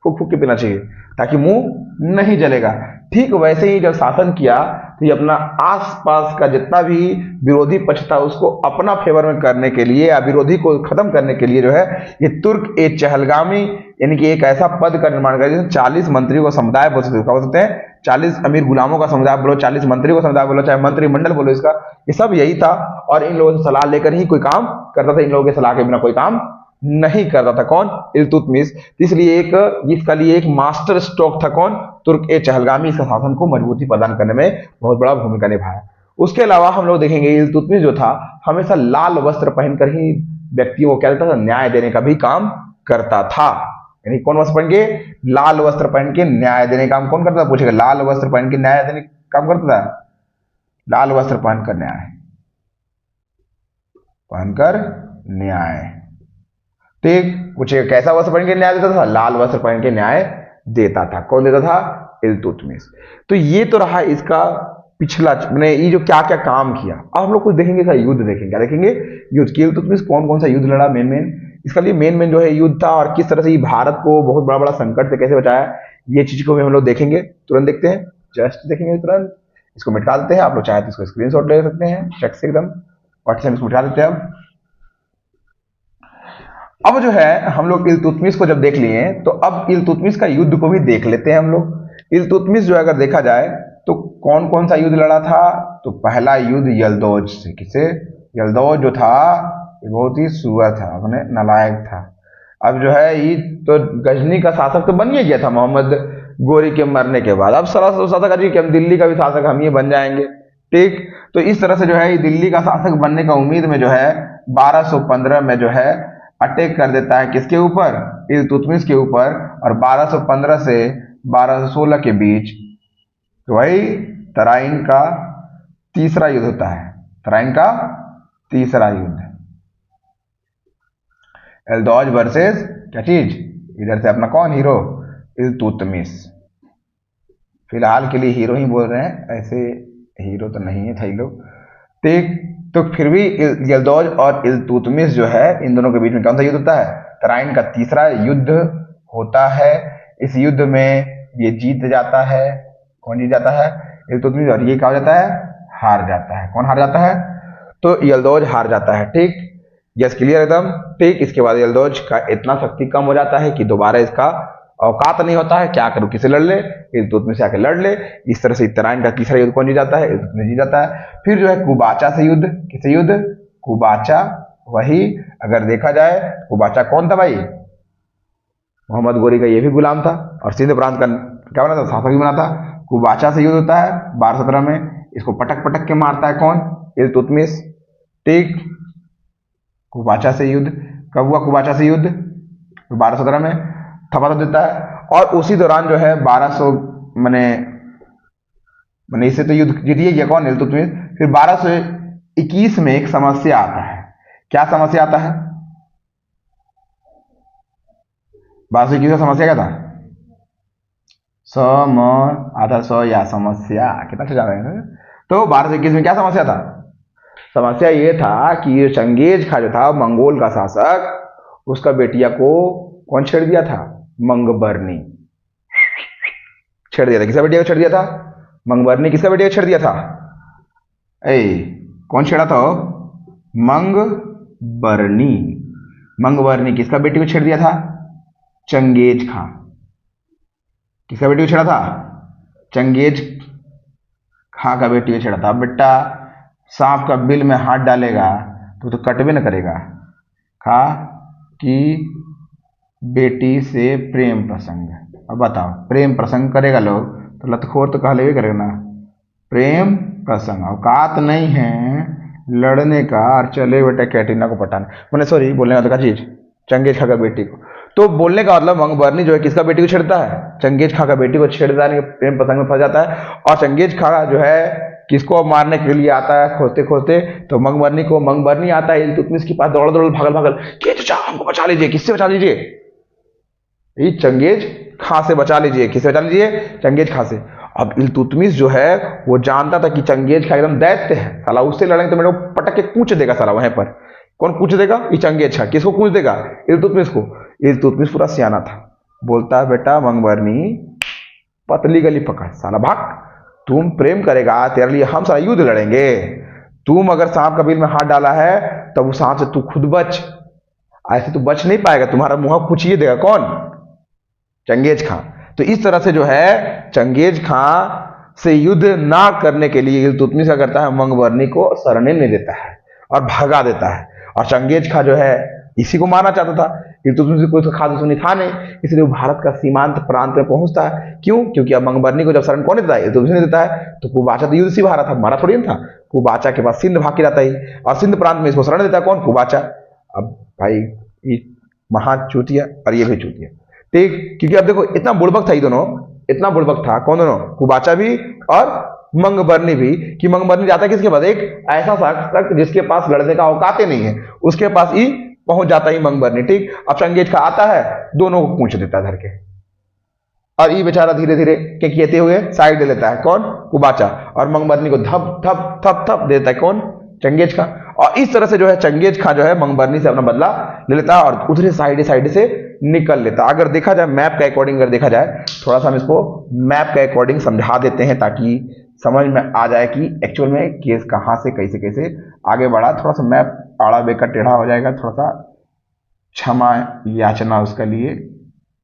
Speaker 1: फूक फूक के पीना चाहिए ताकि मुंह नहीं जलेगा। ठीक वैसे ही जब शासन किया तो ये अपना आसपास का जितना भी विरोधी पक्ष था उसको अपना फेवर में करने के लिए या विरोधी को खत्म करने के लिए जो है ये तुर्क ए चहलगामी यानी कि एक ऐसा पद का निर्माण कर जिसमें 40 मंत्रियों का समुदाय बोल सकते हैं, 40 अमीर गुलामों का समुदाय बोलो, 40 मंत्रियों का समुदाय बोलो, चाहे मंत्रिमंडल बोलो, इसका ये सब यही था। और इन लोगों से सलाह लेकर ही कोई काम करता था, इन लोगों की सलाह के बिना कोई काम नहीं करता था। कौन? इल्तुतमिश। इसलिए एक इसका लिए एक मास्टर स्ट्रोक था। कौन? तुर्क ए चहलगामी। इसका शासन को मजबूती प्रदान करने में बहुत बड़ा भूमिका निभाया। उसके अलावा हम लोग देखेंगे इल्तुतमिश जो था हमेशा लाल वस्त्र पहनकर ही व्यक्तियों को क्या देता था? न्याय देने का भी काम करता था। यानी कौन वस्त्र पहन के? लाल वस्त्र पहन के न्याय देने का काम कौन करता था? पूछेगा। लाल वस्त्र पहन के न्याय देने का काम करता था। लाल वस्त्र पहनकर न्याय। ठीक, पूछेगा कैसा वस्त्र पहन के न्याय देता था? लाल वस्त्र पहन के न्याय देता था। कौन देता था? इल्तुतमिश। तो ये तो रहा इसका पिछला, मैंने ये जो क्या क्या काम किया। अब हम लोग कुछ देखेंगे, इसका युद्ध देखेंगे। क्या देखेंगे? युद्ध। की इल्तुतमिश कौन कौन सा युद्ध लड़ा, मेन इसका लिए मेन जो है युद्ध था, और किस तरह से ये भारत को बहुत बड़ा बड़ा संकट से कैसे बचाया, ये चीज को भी हम लोग देखेंगे। तुरंत देखते हैं, जस्ट देखेंगे तुरंत। इसको मिटा देते हैं, आप लोग चाहे तो इसको स्क्रीनशॉट ले सकते हैं चेक से एकदम व्हाट्सएप इसको मिटा देते हैं। अब जो है हम लोग इल्तुतमिश को जब देख लिए तो अब इल्तुतमिश का युद्ध को भी देख लेते हैं हम लोग। इल्तुतमिश जो अगर देखा जाए तो कौन कौन सा युद्ध लड़ा था? तो पहला युद्ध यल्दौज से। किसे? यल्दौज जो था ये बहुत ही सुअर था, अपने नालायक था। अब जो है ये तो गजनी का शासक तो बन ही गया था मोहम्मद गोरी के मरने के बाद। अब सारा सोचता था कि हम दिल्ली का भी शासक हम ही बन जाएंगे। ठीक, तो इस तरह से जो है ये दिल्ली का शासक बनने का उम्मीद में जो है 1215 में जो है अटैक कर देता है। किसके ऊपर? इल्तुतमिश के ऊपर। और 1215 से 1216 के बीच तो वही तराइन का तीसरा युद्ध होता है। तराइन का तीसरा युद्ध, एल्दौज वर्सेस क्या चीज? इधर से अपना कौन हीरो? इल्तुतमिश। फिलहाल के लिए हीरो ही बोल रहे हैं, ऐसे हीरो तो नहीं है थे लोग। ठीक, तो फिर भी यल्दौज और इल्तुतमिश जो है इन दोनों के बीच में कौन सा युद्ध होता है? तराइन का तीसरा युद्ध होता है। इस युद्ध में ये जीत जाता है। कौन जीत जाता है? इल्तुतमिश। और ये क्या हो जाता है? हार जाता है। कौन हार जाता है? तो यल्दौज हार जाता है। ठीक, यस क्लियर एकदम। ठीक, इसके बाद यल्दौज का इतना शक्ति कम हो जाता है कि दोबारा इसका औकात नहीं होता है, क्या करूं, किसे लड़ ले? इल्तुतमिश से आके लड़ ले। इस तरह से तराइन का तीसरा युद्ध कौन जीत जाता है? इल्तुतमिश जीत जाता है। फिर जो है कुबाचा से युद्ध। किसे युद्ध? कुबाचा। वही अगर देखा जाए कुबाचा कौन था भाई? मोहम्मद गोरी का ये भी गुलाम था और सिंध प्रांत का क्या बना था? शासक भी बना था। कुबाचा से युद्ध होता है 1217 में। इसको पटक पटक के मारता है कौन? इल्तुतमिश। ठीक, कुबाचा से युद्ध कब हुआ? कुबाचा से युद्ध 1217 में थपा देता है। और उसी दौरान जो है 1200 मैंने इससे तो युद्ध जीत गया कौन? इल्तुतमिश। फिर 1221 में एक समस्या आता है। क्या समस्या आता है? 1221 में समस्या क्या था? सम आधा सौ या समस्या कितना अच्छा जा रहे हैं। तो 1221 में क्या समस्या था? समस्या ये था कि ये चंगेज खा जो था मंगोल का शासक, उसका बेटिया को कौन छेड़ दिया था? मंगबरनी छेड़ दिया था। किसका बेटिया को छेड़ दिया था? मंगबरनी। किसका बेटिया को छेड़ दिया था? कौन छेड़ा था? मंगबरनी। मंगबरनी किसका बेटी को छेड़ दिया था? चंगेज खां। किसका बेटी को छेड़ा था? चंगेज खां का बेटी को छेड़ा था। अब बेटा सांप का बिल में हाथ डालेगा तो कटवे न करेगा। खा की बेटी से प्रेम प्रसंग। अब बताओ, प्रेम प्रसंग करेगा लोग तो लतखोर तो कहले करेगा ना। प्रेम प्रसंग, औकात नहीं है लड़ने का और चले बेटा कैटरीना को पटाने, मैंने सॉरी बोलने का चीज चंगेज खां का बेटी को। तो बोलने का मतलब मंगबरनी जो है किसका बेटी को छेड़ता है? चंगेज खां का बेटी को छेड़ता है, प्रेम प्रसंग में फंस जाता है। और चंगेज खां जो है किसको मारने के लिए आता है खोजते खोजते? तो मंगबरनी को। मंगबरनी आता है इल्तुतमिश के पास दौड़ दौड़ भागल भागल कि चाचा हमको बचा लीजिए। किससे बचा लीजिए? ये चंगेज खां से बचा लीजिए। किससे बचा लीजिए? चंगेज खां से। अब इल्तुतमिश जो है वो जानता था कि चंगेज खां एकदम दैत्य है, साला उससे लड़ेंगे तो मेरे को पटक के कूच देगा साला वहां पर। कौन कूच देगा? ये चंगेज खां। किसको कूच देगा? इल्तुतमिश को। इल्तुतमिश पूरा सियाना था, बोलता है बेटा मंगबरनी पतली गली पकड़, साला भाग। तुम प्रेम करेगा तेरे लिए हम सारा युद्ध लड़ेंगे। तुम अगर सांप का बिल में हाथ डाला है तब उस सांप से तू खुद बच, ऐसे तो बच नहीं पाएगा, तुम्हारा मुंह पूछिए देगा कौन? चंगेज खां। तो इस तरह से जो है चंगेज खां से युद्ध ना करने के लिए इल्तुतमिश क्या करता है? मंगबरनी को शरण नहीं देता है और भगा देता है। और चंगेज खां जो है इसी को मारना चाहता था। इल्तुतमिश से कोई तो खास दुश्मनी था नहीं, इसलिए वो भारत का सीमांत प्रांत में पहुंचता है। क्यों? क्योंकि अब मंगबरनी को जब शरण कौन देता है? इल्तुतमिश नहीं देता है। तो कुबाचा तो युद्ध से हारा था, मारा थोड़ी था। कुबाचा के बाद सिंध भाग के जाता है और सिंध प्रांत में इसको शरण देता है कौन? कुबाचा। अब भाई ये महा चूतिया और ये भी चूतिया। ठीक, क्योंकि अब देखो इतना बुड़बक था, ये दोनों इतना बुड़बक था। कौन दोनों? कुबाचा भी और मंगबरनी भी। कि मंगबरनी जाता है किसके पास? एक ऐसा शख्स जिसके पास लड़ने का औकात ही नहीं है, उसके पास ही पहुंच जाता ही मंगबरनी। ठीक, अब चंगेज खां आता है, दोनों को पूछ देता धर के, और ये बेचारा धीरे धीरे क्या कहते हुए साइड ले लेता है कौन? कुबाचा। और मंगबरनी को धप धप थप थप देता है कौन? चंगेज खां। और इस तरह से जो है चंगेज खां जो है मंगबरनी से अपना बदला ले लेता है और उधर साइड से निकल लेता। अगर देखा जाए मैप के अकॉर्डिंग, अगर देखा जाए थोड़ा सा हम इसको मैप के अकॉर्डिंग समझा देते हैं ताकि समझ में आ जाए कि एक्चुअल में केस कहां से कैसे कैसे आगे बढ़ा। थोड़ा सा मैप आड़ा बेका टेढ़ा हो जाएगा, थोड़ा सा क्षमा याचना उसके लिए।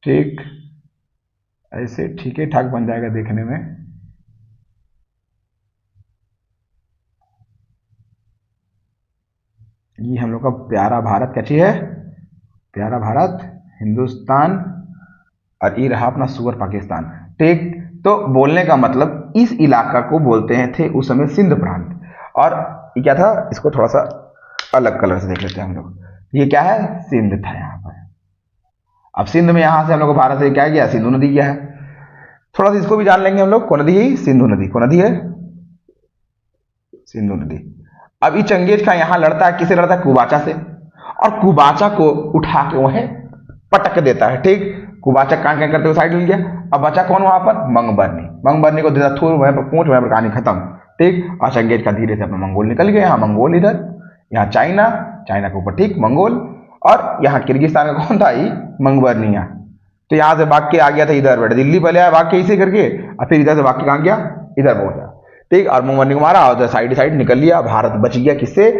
Speaker 1: ठीक, ऐसे ठीक ठाक बन जाएगा देखने में। ये हम लोग का प्यारा भारत क्या चीज है, प्यारा भारत हिंदुस्तान, और ये रहा अपना सुअर पाकिस्तान। ठीक, तो बोलने का मतलब इस इलाका को बोलते हैं थे उस समय सिंध प्रांत। और ये क्या था, इसको थोड़ा सा अलग कलर से देख लेते हैं हम लोग। ये क्या है, सिंध था यहाँ पर। अब सिंध में यहां से हम लोग को भारत से क्या गया, सिंधु नदी गया है। थोड़ा सा इसको भी जान लेंगे हम लोग, कौन नदी है, सिंधु नदी। कौन नदी है, सिंधु नदी। अब ये चंगेज का यहां लड़ता है, किसे लड़ता है, कुबाचा से, और कुबाचा को उठा के वह पटक देता है। ठीक, कुबाचा कान कान करते हुए साइड मिल गया। अब बचा कौन वहां पर, मंगबरनी। मंगबरनी को देता थूर, वहां पर पूंछ, वहां पर कहानी खत्म। ठीक, और चंगेज का धीरे से अपना मंगोल निकल गया। यहाँ मंगोल, इधर यहाँ चाइना, चाइना के ऊपर ठीक मंगोल, और यहाँ किर्गिस्तान का कौन था, ये मंगबरनिया। तो यहाँ से भाग के आ गया था इधर, बेटा दिल्ली पहले आया भाग के इसे करके, और फिर इधर से भाग के कहाँ गया, इधर पहुंचा। ठीक, और मंगबरनी को मारा और साइड साइड निकल लिया। भारत बच गया किससे,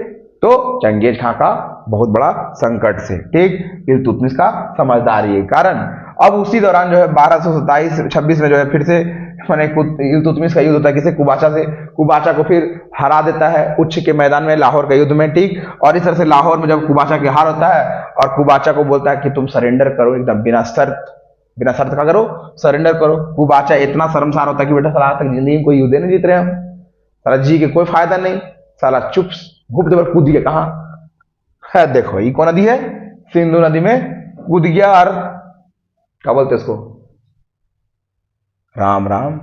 Speaker 1: तो चंगेज खां का बहुत बड़ा संकट से। ठीक, इल्तुतमिश का समझदारी है कारण। अब उसी दौरान जो है 1227-26 में जो है फिर से मैंने इल्तुतमिश का युद्ध होता है किसे, कुबाचा से। कुबाचा को फिर हरा देता है उच्च के मैदान में, लाहौर के युद्ध में। ठीक, और इस तरह से लाहौर में जब कुबाचा की हार होता है और कुबाचा को बोलता है कि तुम सरेंडर करो एकदम बिना शर्त, बिना शर्त का करो, सरेंडर करो। कुबाचा इतना शर्मसार होता है कि बेटा साला आज तक जिंदगी में कोई युद्ध नहीं जीत रहे हम, साला जी के कोई फायदा नहीं, साला चुप गुप्त पर कूद गया कहा है, देखो ये कौन नदी है, सिंधु नदी में कूद गया। और क्या बोलते इसको, राम राम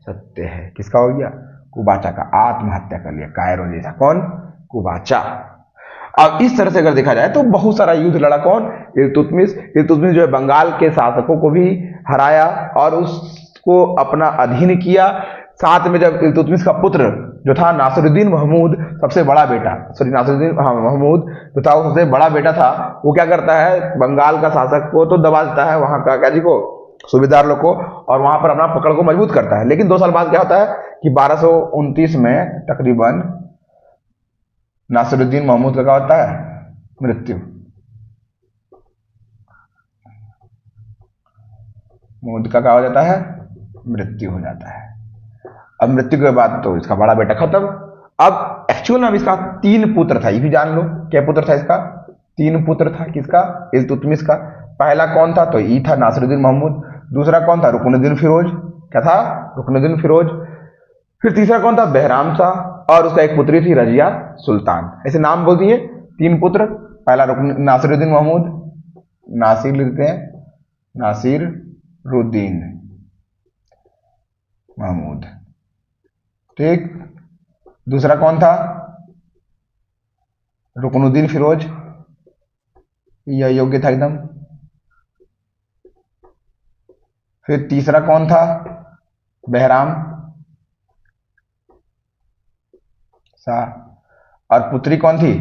Speaker 1: सत्य है, किसका हो गया, कुबाचा का, आत्महत्या कर लिया कायरो जैसा। कौन, कुबाचा। अब इस तरह से अगर देखा जाए तो बहुत सारा युद्ध लड़ा कौन, इल्तुतमिश। इल्तुतमिश जो है बंगाल के शासकों को भी हराया और उसको अपना अधीन किया। साथ में जब इल्तुतमिश का पुत्र जो था नासिरुद्दीन महमूद, सबसे बड़ा बेटा, सॉरी नासिरुद्दीन महमूद जो था वो सबसे बड़ा बेटा था, वो क्या करता है, बंगाल का शासक को तो दबा देता है, वहां का क्या जी को, सूबेदार लोग को, और वहां पर अपना पकड़ को मजबूत करता है। लेकिन 2 साल बाद क्या होता है कि 1229 में तकरीबन नासिरुद्दीन महमूद का क्या होता है, मृत्यु। महमूद का क्या हो जाता है, मृत्यु हो जाता है। अब मृत्यु के बाद तो इसका बड़ा बेटा खत्म। अब एक्चुअल में इसका 3 पुत्र था, ये भी जान लो, क्या पुत्र था इसका, 3 पुत्र था किसका, इल्तुतमिश का। पहला कौन था, तो ये था नासिरुद्दीन महमूद। दूसरा कौन था, रुकनुद्दीन फिरोज। क्या था, रुकनुद्दीन फिरोज। फिर तीसरा कौन था, बहराम शाह, और उसका एक पुत्री थी रजिया सुल्तान। ऐसे नाम बोल दिए, 3 पुत्र। पहला नासिरुद्दीन महमूद, नासिर लिखते हैं, नासिरुद्दीन महमूद। ठीक, दूसरा कौन था, रुकनुद्दीन फिरोज, यह योग्य था एकदम। फिर तीसरा कौन था, बहराम शाह, और पुत्री कौन थी,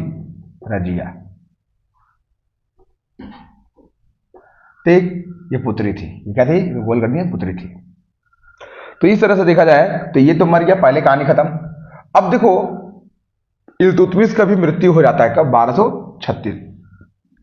Speaker 1: रजिया। ठीक, ये पुत्री थी, ये क्या थी, बोल कर दिया, पुत्री थी। तो इस तरह से देखा जाए तो ये तो मर गया, पहले कहानी खत्म। अब देखो इल्तुतमिश का भी मृत्यु हो जाता है कब, 1236।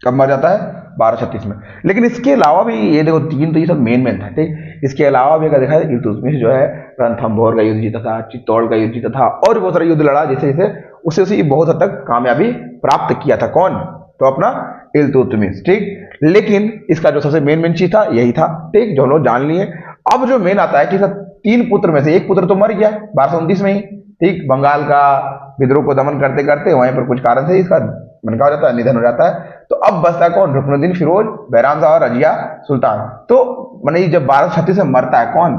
Speaker 1: कब मर जाता है, 1236 में। लेकिन इसके अलावा भी ये देखो 3 तो ये सब मेन था। ठीक, इसके अलावा भी अगर देखा जाए इल्तुतमिश जो है रणथंभौर का युद्ध जीता था, चित्तौड़ का युद्ध जीता था, और बहुत सारा युद्ध लड़ा, जैसे जैसे उसे बहुत हद तक कामयाबी प्राप्त किया था। कौन, तो अपना इल्तुतमिश। ठीक, लेकिन इसका जो सबसे मेन चीज था यही था। ठीक, जो हम लोग जान लिए। अब जो मेन आता है कि 3 पुत्र में से एक पुत्र तो मर गया 1229 में ही। ठीक, बंगाल का विद्रोह को दमन करते करते वहीं पर कुछ कारण से इसका मन का हो जाता है, निधन हो जाता है। तो अब बचता है कौन, रुकनुद्दीन फिरोज, बहराम शाह और रजिया सुल्तान। तो मैंने जब 1236 में मरता है कौन,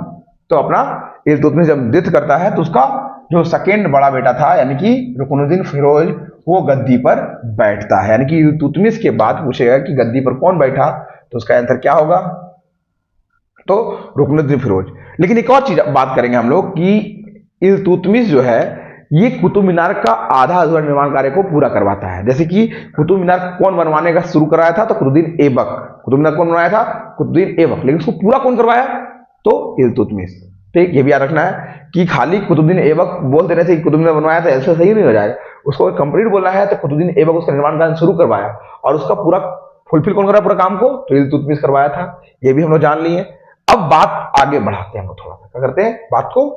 Speaker 1: तो अपना इल्तुतमिश जब डेथ करता है तो उसका जो सेकेंड बड़ा बेटा था यानी कि रुकनुद्दीन फिरोज, वो गद्दी पर बैठता है। यानी कि इल्तुतमिश के बाद पूछेगा कि गद्दी पर कौन बैठा, तो उसका आंसर क्या होगा, तो रुकनुद्दीन फिरोज। लेकिन एक और चीज बात करेंगे हम लोग कि इल्तुतमिश जो है ये कुतुब मीनार का आधा अधूरा निर्माण कार्य को पूरा करवाता है। जैसे कि कुतुब मीनार कौन बनवाने का शुरू कराया था, तो कुतुबुद्दीन ऐबक। कुतुब मीनार कौन बनवाया था, कुतुबुद्दीन ऐबक। लेकिन उसको पूरा कौन करवाया, तो इल्तुतमिश। ठीक, ये भी याद रखना है कि खाली कुतुबुद्दीन ऐबक बोल देने से कुतुब मीनार बनवाया था ऐसा सही नहीं हो जाएगा। उसको कंप्लीट बोलना है तो कुतुबुद्दीन ऐबक उसका निर्माण कार्य शुरू करवाया, और उसका पूरा फुलफिल कौन कराया पूरा काम को, तो इल्तुतमिश करवाया था। ये भी हम लोग जान लिए। अब बात आगे बढ़ाते हैं हम लोग, थोड़ा सा क्या करते हैं, बात को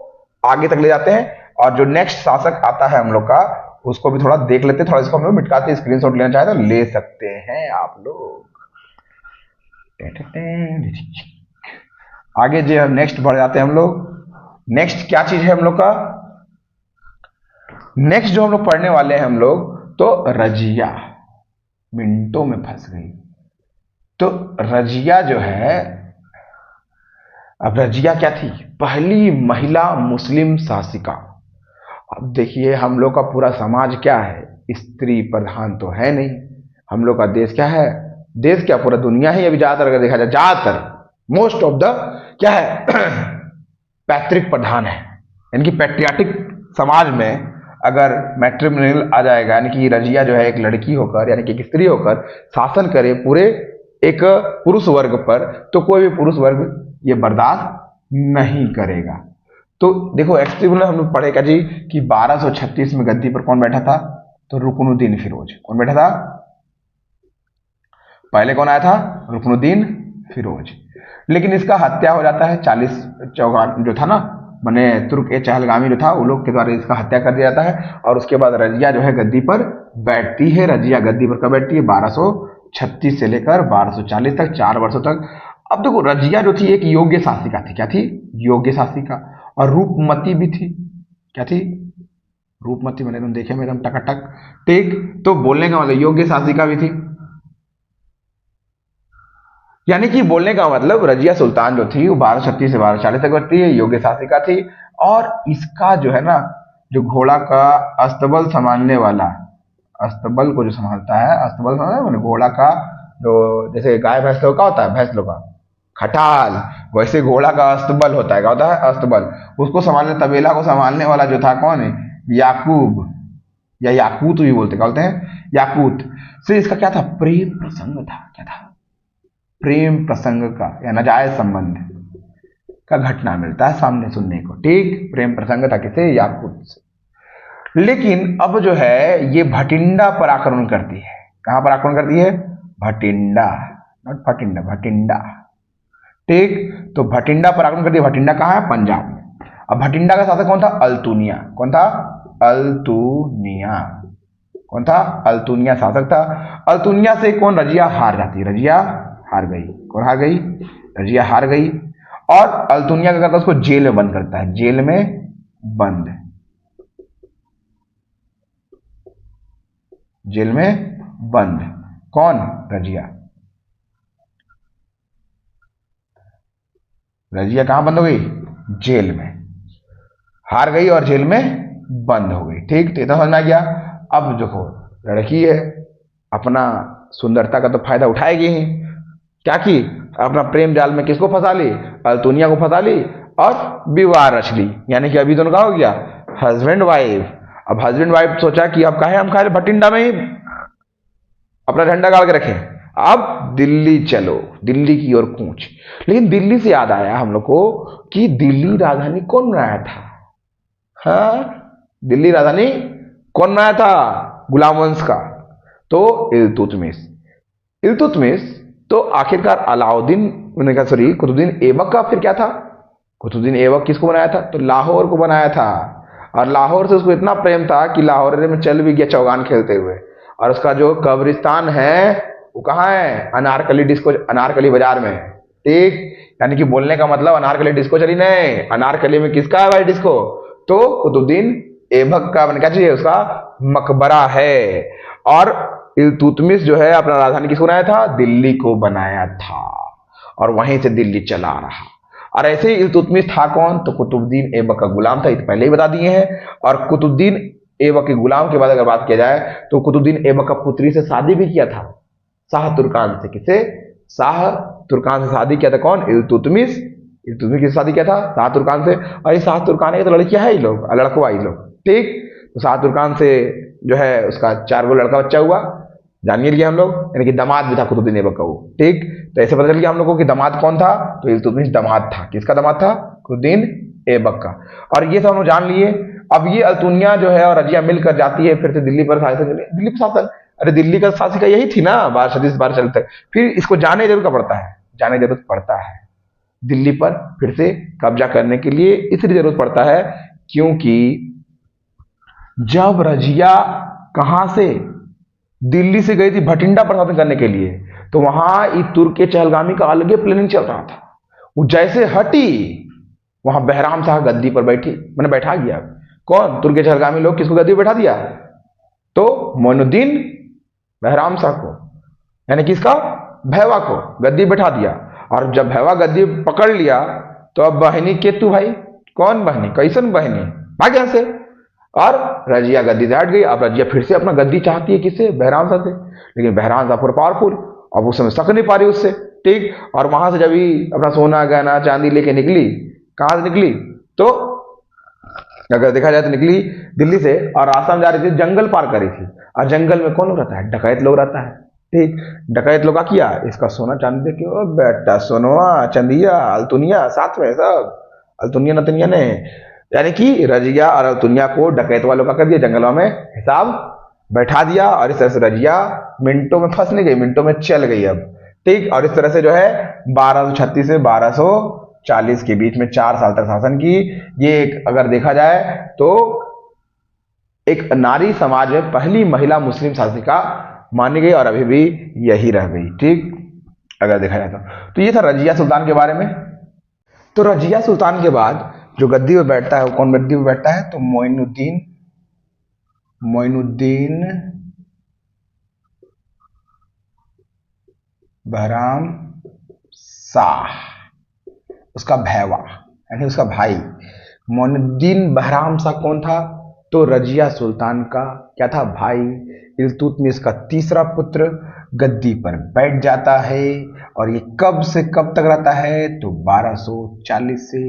Speaker 1: आगे तक ले जाते हैं। और जो नेक्स्ट शासक आता है हम लोग का, उसको भी थोड़ा देख लेते, थोड़ा इसको हम लोग मिटकाते, स्क्रीनशॉट लेना चाहे तो ले सकते हैं आप लोग। आगे जो नेक्स्ट बढ़ जाते हैं हम लोग। नेक्स्ट क्या चीज है हम लोग का, नेक्स्ट जो हम लोग पढ़ने वाले हैं हम लोग, तो रजिया। मिनटों में फंस गई। तो रजिया जो है, अब रजिया क्या थी, पहली महिला मुस्लिम शासिका। अब देखिए हम लोग का पूरा समाज क्या है, स्त्री प्रधान तो है नहीं। हम लोग का देश क्या है, देश क्या पूरा दुनिया ही अभी ज्यादातर अगर देखा जाए, ज्यादातर मोस्ट ऑफ द क्या है पैतृक प्रधान है, यानी कि पैट्रियाटिक समाज में अगर मैट्रिमोनियल आ जाएगा, यानी कि रजिया जो है एक लड़की होकर, यानी कि एक स्त्री होकर शासन करे पूरे एक पुरुष वर्ग पर, तो कोई भी पुरुष वर्ग ये बर्दाश्त नहीं करेगा। तो देखो एक्सट्रीम हम लोग पढ़ेगा जी कि 1236 में गद्दी पर कौन बैठा था, तो रुकनुद्दीन फिरोज। कौन बैठा था, पहले कौन आया था, रुकनुद्दीन फिरोज। लेकिन इसका हत्या हो जाता है 40 चौगान जो था ना, मैंने तुर्क ए चहलगामी जो था, वो लोग के द्वारा इसका हत्या कर दिया जाता है। और उसके बाद रजिया जो है गद्दी पर बैठती है। रजिया गद्दी पर कब बैठती है, 1236 से लेकर 1240 तक, 4 वर्षों तक। अब देखो रजिया जो थी एक योग्य शासिका थी। क्या थी, योग्य शासिका। और रूपमती भी थी। क्या थी, रूपमती, मैंने एकदम देखे में एकदम टकाटक, ठीक। तो बोलने का मतलब योग्य शासिका भी थी, यानी कि बोलने का मतलब रजिया सुल्तान जो थी वो 1236 से 1240 तक बढ़ती है, योग्य शासिका थी। और इसका जो है ना, जो घोड़ा का अस्तबल संभालने वाला, अस्तबल को जो संभालता है, अस्तबल मैंने घोड़ा का जो, जैसे गाय भैंस लोग का होता है, भैंस लोग का खटाल, वैसे घोड़ा का अस्तबल होता है। क्या होता है, अस्तबल। उसको संभालने, तबेला को संभालने वाला जो था कौन है, याकूब, या याकूत भी बोलते, क्या बोलते हैं, याकूत से इसका क्या था, प्रेम प्रसंग था। क्या था, प्रेम प्रसंग का या नाजायज संबंध का घटना मिलता है सामने सुनने को, ठीक। प्रेम प्रसंग था किसे, याकूत से। लेकिन अब जो है ये भटिंडा पर आक्रमण करती है। कहां पर आक्रमण करती है, भटिंडा, नॉट भटिंडा, भटिंडा, ठीक। तो भटिंडा पर आक्रमण करती है। भटिंडा कहां है, पंजाब में। अब भटिंडा का शासक कौन था, अल्तुनिया। कौन था, अल्तुनिया। कौन था, अल्तुनिया शासक था। अल्तुनिया से कौन, रजिया हार जाती है, रजिया हार गई। कौन हार गई, रजिया हार गई। और अल्तुनिया क्या करता है, उसको जेल में बंद करता है, जेल में बंद, जेल में बंद। कौन, रजिया। रजिया कहां बंद हो गई, जेल में, हार गई और जेल में बंद हो गई, ठीक। तो इतना समझ में आ गया। अब देखो लड़की है, अपना सुंदरता का तो फायदा उठाएगी ही। क्या की, अपना प्रेम जाल में किसको फंसा ली, अल्तुनिया को फंसा ली और विवाह रच ली। यानी कि अभी दोनों का हो गया हस्बैंड वाइफ। अब हस्बैंड वाइफ सोचा कि अब कहे हम खाए भटिंडा में ही अपना झंडा गाड़ के रखें, अब दिल्ली चलो, दिल्ली की ओर कूच। लेकिन दिल्ली से याद आया हम लोग को कि दिल्ली राजधानी कौन बनाया था, हाँ, दिल्ली राजधानी कौन बनाया था, गुलाम वंश का, तो इल्तुतमिश। इल्तुतमिश तो आखिरकार अलाउद्दीन, सॉरी कुतुबुद्दीन ऐबक का फिर क्या था, कुतुबुद्दीन ऐबक किसको बनाया था, तो लाहौर को बनाया था। और लाहौर से उसको इतना प्रेम था कि लाहौर में चल भी गया चौगान खेलते हुए। और उसका जो कब्रिस्तान है वो कहाँ है, अनारकली डिस्को, अनारकली बाजार में, ठीक। यानी कि बोलने का मतलब अनारकली डिस्को चली नहीं, अनारकली में किसका है भाई डिस्को, तो कुतुबुद्दीन ऐबक का, क्या चाहिए, उसका मकबरा है। और इल्तुतमिश जो है अपना राजधानी किसको बनाया था, दिल्ली को बनाया था, और वहीं से दिल्ली चला रहा। और ऐसे ही इल्तुतमिश था कौन, तो कुतुबुद्दीन ऐबक का गुलाम था, ये तो पहले ही बता दिए हैं। और कुतुबुद्दीन ऐबक के गुलाम के बाद अगर बात किया जाए तो कुतुबुद्दीन ऐबक का पुत्री से शादी भी किया था, शाह तुर्कान से। किसे, शाह तुर्कान से शादी किया था कौन, इल्तुतमिश। इल्तुतमिश किससे शादी किया था, शाह तुर्कान से। और ये शाह तुर्कान की तो लड़कियां है ही लोग, लड़कवा ही लोग, ठीक। तो शाह तुर्कान से जो है उसका 4 गो लड़का बच्चा हुआ, जानिए लिया हम लोग, यानी कि दामाद भी था कुतुबुद्दीन ऐबक का वो, ठीक। तो ऐसे पता चल गया हम लोग को कि दामाद कौन था, तो इल्तुतमिश दामाद था। किसका दामाद था, कुतुबुद्दीन ऐबक का। और ये सब हम लोग जान लिए। अब ये अल्तुनिया जो है और रजिया मिलकर जाती है फिर से दिल्ली पर शासन, दिल्ली पर शासन, अरे दिल्ली का शासिका यही थी ना 1236 तक। फिर इसको जाने जरूर का पड़ता है, जाने जरूरत पड़ता है दिल्ली पर फिर से कब्जा करने के लिए, इसलिए जरूरत पड़ता है क्योंकि जब रजिया कहां से, दिल्ली से गई थी भटिंडा प्रशासन करने के लिए, तो वहां तुर्क के चहलगामी का अलग प्लानिंग चल रहा था। वो जैसे हटी, वहां बहराम शाह गद्दी पर मैंने बैठा गया। कौन? तुर्क के चहलगामी लोग किसको गद्दी पर बैठा दिया? तो मोइनुद्दीन बहराम शाह को, यानी किसका? भैवा को गद्दी बैठा दिया। और जब भैवा गद्दी पकड़ लिया तो अब बहनी केतु भाई, कौन बहनी, कैसन बहनी, भाग यहां से। और रजिया गद्दी से हट गई। अब रजिया फिर से अपना गद्दी चाहती है, किससे? बहराम शाह से। लेकिन बहराम शाह पूरा पावरफुल, अब उस समय सक नहीं पा रही उससे, ठीक। और वहां से जब ही अपना सोना गहना चांदी लेके निकली, कहां से निकली? तो अगर देखा जाए तो निकली दिल्ली से, और रास्ता में जा रही थी, जंगल पार करी थी। और जंगल में कौन लोग रहता है? डकैत लोग रहता है, ठीक। डकैत लोग का किया, इसका सोना चांदी देखे, ओ बेटा सोनवा चंदिया अल्तुनिया साथ में सब, अल्तुनिया नतनिया ने, यानी कि रजिया और अल्तुनिया को डकैत वालों का कर दिया, जंगलों में हिसाब बैठा दिया। और इस तरह से रजिया मिनटों में फंस नहीं गई, मिनटों में चल गई अब, ठीक। और इस तरह से जो है 1236 से 1240 के बीच में 4 साल तक शासन की। ये अगर देखा जाए तो एक नारी समाज में पहली महिला मुस्लिम शासिका मानी गई, और अभी भी यही रह गई, ठीक, अगर देखा जाए तो ये था रजिया सुल्तान के बारे में। तो रजिया सुल्तान के बाद जो गद्दी पर बैठता है, वो कौन गद्दी पर बैठता है? तो मोइनुद्दीन बहराम शाह, उसका भैवा यानी उसका भाई। मोइनुद्दीन बहराम शाह कौन था? तो रजिया सुल्तान का क्या था? भाई। इल्तुतमिश का तीसरा पुत्र गद्दी पर बैठ जाता है। और ये कब से कब तक रहता है? तो 1240 से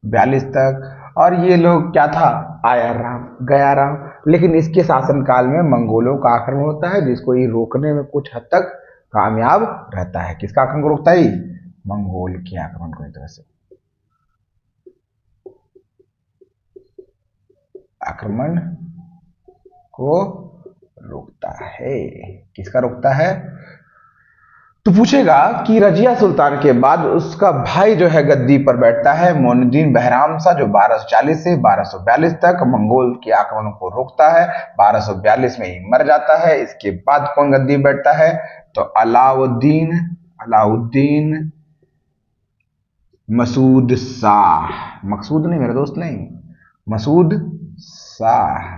Speaker 1: 42 तक। और ये लोग क्या था? आया राम गया राम। लेकिन इसके शासनकाल में मंगोलों का आक्रमण होता है, जिसको ये रोकने में कुछ हद तक कामयाब रहता है। किसका आक्रमण को रोकता है? मंगोल के आक्रमण को। एक तरह से आक्रमण को रोकता है। किसका रोकता है? तो पूछेगा कि रजिया सुल्तान के बाद उसका भाई जो है गद्दी पर बैठता है, मोइनुद्दीन बहराम शाह, जो 1240 से 1242 तक मंगोल के आक्रमणों को रोकता है। 1242 में ही मर जाता है। इसके बाद कौन गद्दी बैठता है? तो अलाउद्दीन मसूद शाह, मकसूद नहीं मेरा दोस्त, नहीं, मसूद शाह,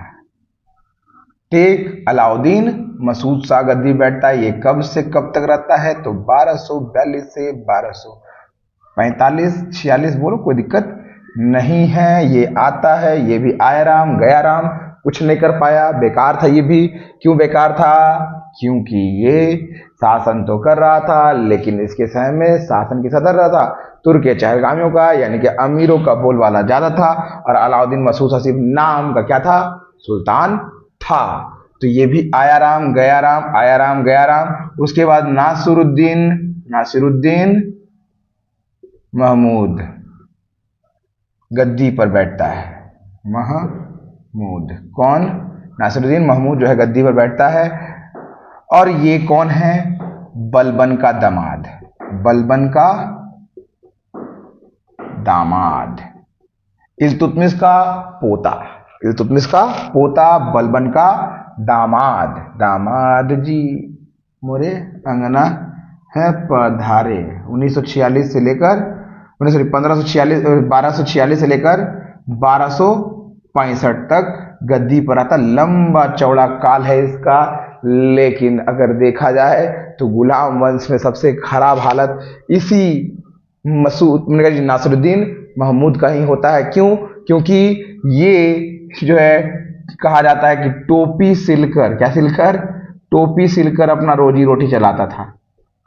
Speaker 1: ठीक। अलाउद्दीन मसूद शाह गद्दी बैठता है। ये कब से कब तक रहता है? तो 1242 से 1245 46, बोलो कोई दिक्कत नहीं है। ये आता है, ये भी आया राम गया राम, कुछ नहीं कर पाया, बेकार था। ये भी क्यों बेकार था? क्योंकि ये शासन तो कर रहा था, लेकिन इसके समय में शासन की सदर रहा था तुर्क के चहलगामियों का, यानी कि अमीरों का बोलबाला ज्यादा था। और अलाउद्दीन मसूद शाह नाम का क्या था? सुल्तान था। तो ये भी आया राम गया राम, आया राम गया राम। उसके बाद नासिरुद्दीन महमूद गद्दी पर बैठता है। महमूद कौन? नासिरुद्दीन महमूद जो है गद्दी पर बैठता है। और ये कौन है? बलबन का दामाद, बलबन का दामाद, इल्तुतमिश का पोता, इल्तुतमिश का पोता, बलबन का दामाद। दामाद जी मोरे अंगना है पधारे। 1946 से लेकर 1246 से लेकर 1265 तक गद्दी पर आता। लंबा चौड़ा काल है इसका। लेकिन अगर देखा जाए तो गुलाम वंश में सबसे खराब हालत इसी नासिरुद्दीन महमूद का ही होता है। क्यों? क्योंकि ये जो है कहा जाता है कि टोपी सिलकर, क्या सिलकर? टोपी सिलकर अपना रोजी रोटी चलाता था,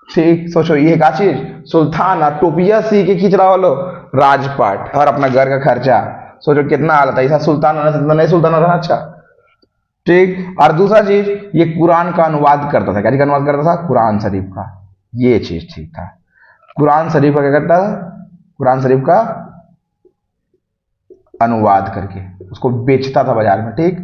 Speaker 1: ठीक। सोचो ये क्या चीज, सुल्तान और टोपिया सी के खींच रहा लो राजपाट और अपना घर का खर्चा। सोचो कितना हालत है। ऐसा सुल्तान नहीं सुल्तान रहना अच्छा, ठीक। और दूसरा चीज, ये कुरान का अनुवाद करता था। क्या अनुवाद करता था? कुरान शरीफ का। ये चीज ठीक था। कुरान शरीफ का क्या करता था? कुरान शरीफ का अनुवाद करके उसको बेचता था बाजार में, ठीक,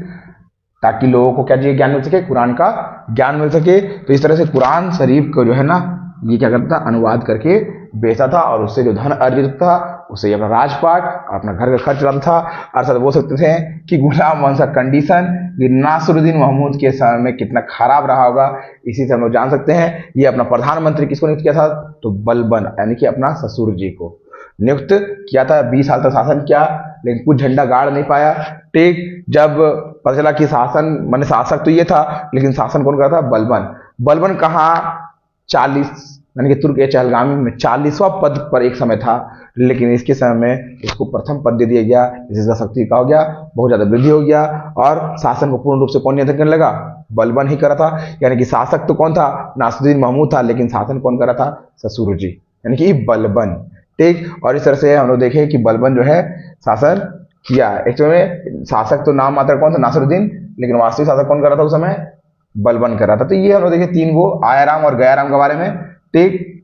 Speaker 1: ताकि लोगों को क्या चाहिए? ज्ञान मिल सके, कुरान का ज्ञान मिल सके। तो इस तरह से कुरान शरीफ को जो है ना, ये क्या करता था? अनुवाद करके बेचता था, और उससे जो धन अर्जित था उससे अपना राजपाट और अपना घर का खर्च चलाता था। अर्थात बोल सकते थे कि गुलाम वंश का कंडीशन ये नासिरुद्दीन महमूद के समय में कितना खराब रहा होगा, इसी से हम लोग जान सकते हैं। ये अपना प्रधानमंत्री किसको नियुक्त किया था, तो बलबन यानी कि अपना ससुर जी को नियुक्त किया था। 20 साल तक शासन किया, लेकिन कुछ झंडा गाड़ नहीं पाया। ठीक जब पता चला कि शासन माने शासक तो ये था, लेकिन शासन कौन कर रहा था, बलबन। बलबन कहाँ 40 यानी कि तुर्क के चहलगामी में 40वां पद पर एक समय था, लेकिन इसके समय में इसको प्रथम पद दे दिया गया, जिसका शक्ति का हो गया बहुत ज्यादा वृद्धि हो गया। और शासन को पूर्ण रूप से कौन नियंत्रण करने लगा, बलबन ही कर रहा था। यानी कि शासक तो कौन था, नासिरुद्दीन महमूद था, लेकिन शासन कौन कर रहा था, ससुर जी यानी कि बलबन। ठीक, और इस तरह से हम लोग देखें कि बलबन जो है शासन किया। एक्चुअली में शासक तो नाम मात्र कौन था, नासिरुद्दीन, लेकिन वास्तविक शासक कौन कर रहा था उस समय, बलबन कर रहा था। तो ये हम लोग देखें 3 गो आयाराम और गयाराम के बारे में। ठीक,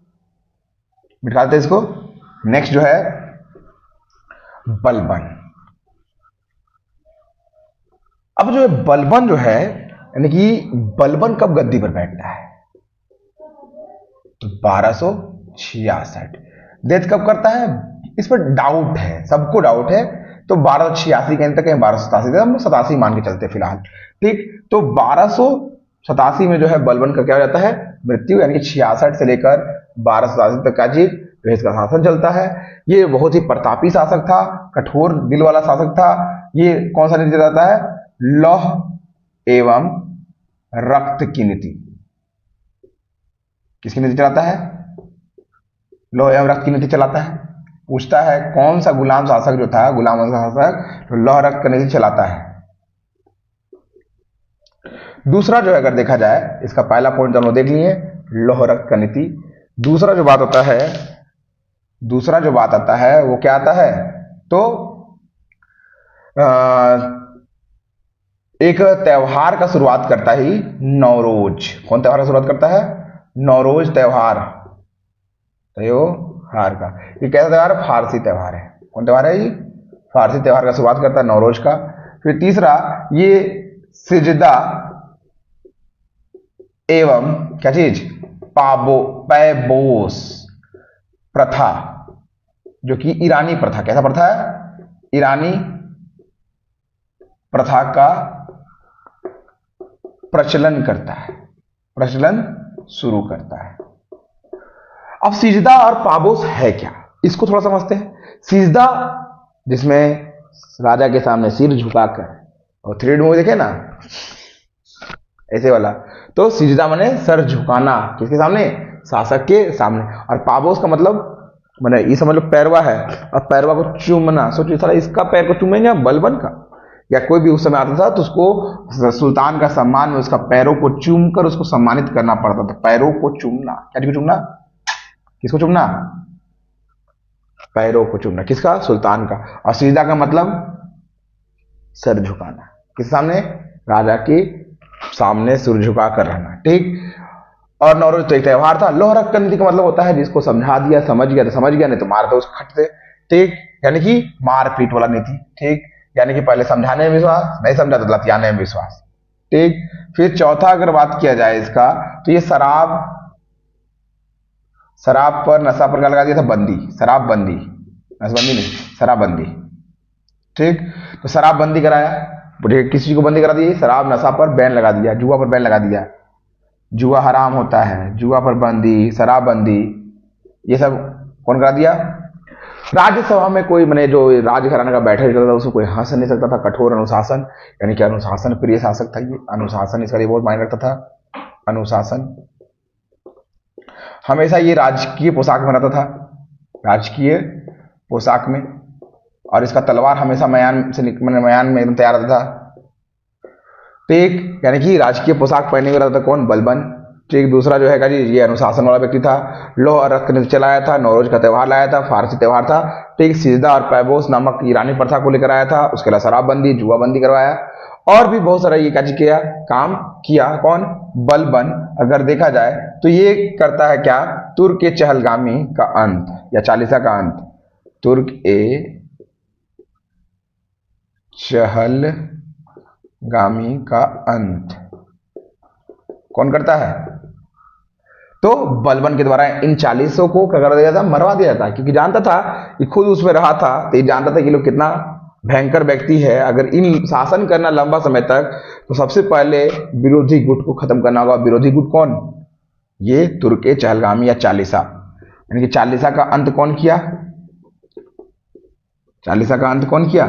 Speaker 1: बिठाते इसको। नेक्स्ट जो है बलबन। अब जो है बलबन जो है, यानी कि बलबन कब गद्दी पर बैठता है, तो 1266। डेथ कब करता है, इस पर डाउट है, सबको डाउट है। तो 1286 के अंत तक, 1287 हम 87 मान के चलते फिलहाल। ठीक, तो 1287 में जो है बलबन का क्या हो जाता है, मृत्यु। यानी कि 66 से लेकर 1287 तक का जी जो है इसका शासन चलता है। ये बहुत ही प्रतापी शासक था, कठोर दिल वाला शासक था। ये कौन सा नीति चलाता है, लौह एवं रक्त की नीति। किसकी नीति चलाता है, लौह एवं रक्त की नीति चलाता है। पूछता है कौन सा गुलाम शासक जो था, गुलाम वंश का शासक जो लौह रक्त की नीति चलाता है। दूसरा जो है अगर देखा जाए, इसका पहला पॉइंट हम लोग देख लिए, लौह रक्त का नीति। दूसरा जो बात आता है वो क्या आता है, तो एक त्योहार का शुरुआत करता ही नौरोज। कौन त्योहार का शुरुआत करता है, नौरोज त्योहार का। ये कैसा त्योहार है, फारसी त्योहार है। कौन त्योहार है ये, फारसी त्योहार का शुरुआत करता है नौरोज का। फिर तीसरा, ये सिजदा एवं क्या चीज, पैबोस प्रथा, जो कि ईरानी प्रथा, कैसा प्रथा है, ईरानी प्रथा का प्रचलन करता है, प्रचलन शुरू करता है। अब सिजदा और पाबोस है क्या, इसको थोड़ा समझते हैं। सिजदा जिसमें राजा के सामने सिर झुकाकर, और 3D मूवी देखे ना ऐसे वाला, तो सिजदा माने सर झुकाना, किसके सामने, शासक के सामने। और पाबोस का मतलब माने ये समझ लो पैरवा है, और पैरवा को चूमना। सोचिए साला इसका पैर को चूमेंगे बलबन का, या कोई भी उस समय आता था तो उसको सुल्तान का सम्मान में उसका पैरों को चूम कर उसको सम्मानित करना पड़ता था। पैरों को चूमना, क्या चूमना, किसको चूमना, पैरों को चूमना, किसका, सुल्तान का। और सिजदा का मतलब सर झुकाना, किस सामने, राजा के सामने सिर झुका कर रहना। ठीक, और नौरोज तो एक त्योहार था। लौह रक्त नीति का मतलब होता है जिसको समझा दिया, समझ गया तो समझ गया, नहीं तो मार दो उसको खट से। ठीक, यानी कि मारपीट वाला नीति। ठीक, यानी कि पहले समझाने में विश्वास, नहीं समझा तो लतियाने में विश्वास। ठीक, फिर चौथा अगर बात किया जाए इसका, तो ये शराब पर, नशा पर क्या लगा दिया था, बंदी, शराबबंदी, नशबंदी नहीं, शराबबंदी। ठीक, तो शराबबंदी कराया, किसी चीज को बंदी करा दी, शराब नशा पर बैन लगा दिया, जुआ पर बैन लगा दिया, जुआ हराम होता है, जुआ पर बंदी, शराबबंदी, ये सब कौन करा दिया। राज्यसभा में कोई मैंने जो राज घराना का बैठा रहता था उसको कोई हंस नहीं सकता था। कठोर अनुशासन, यानी कि अनुशासन प्रिय शासक था ये। अनुशासन इसका बहुत मायने रखता था, अनुशासन। हमेशा ये राजकीय पोशाक में रहता था, राजकीय पोशाक में। और इसका तलवार हमेशा मयान से मयान में एकदम तैयार रहता था। ठीक, यानी कि राजकीय पोशाक पहने हुए रहता था कौन, बलबन। ठीक, दूसरा जो है जी ये अनुशासन वाला व्यक्ति था। लौह और रक्त नीति चलाया था, नौरोज का त्योहार लाया था, फारसी त्योहार था। ठीक, सिजदा और पैबोस नामक ईरानी प्रथा को लेकर आया था। उसके अलावा शराबबंदी, जुआबंदी करवाया, और भी बहुत सारा ये क्या काम किया। कौन, बलबन। अगर देखा जाए तो ये करता है क्या, तुर्क के चहलगामी का अंत या चालीसा का अंत, तुर्क ए चहलगामी का अंत कौन करता है, तो बलबन के द्वारा इन 40 को क्या कर दिया था, मरवा दिया था, क्योंकि जानता था कि खुद उसमें रहा था, तो ये जानता था कि लोग कितना भयंकर व्यक्ति है। अगर इन शासन करना लंबा समय तक, तो सबसे पहले विरोधी गुट को खत्म करना होगा। विरोधी गुट कौन? ये तुर्के चहलगामी या चालीसा, यानी कि चालीसा का अंत कौन किया? चालीसा का अंत कौन किया?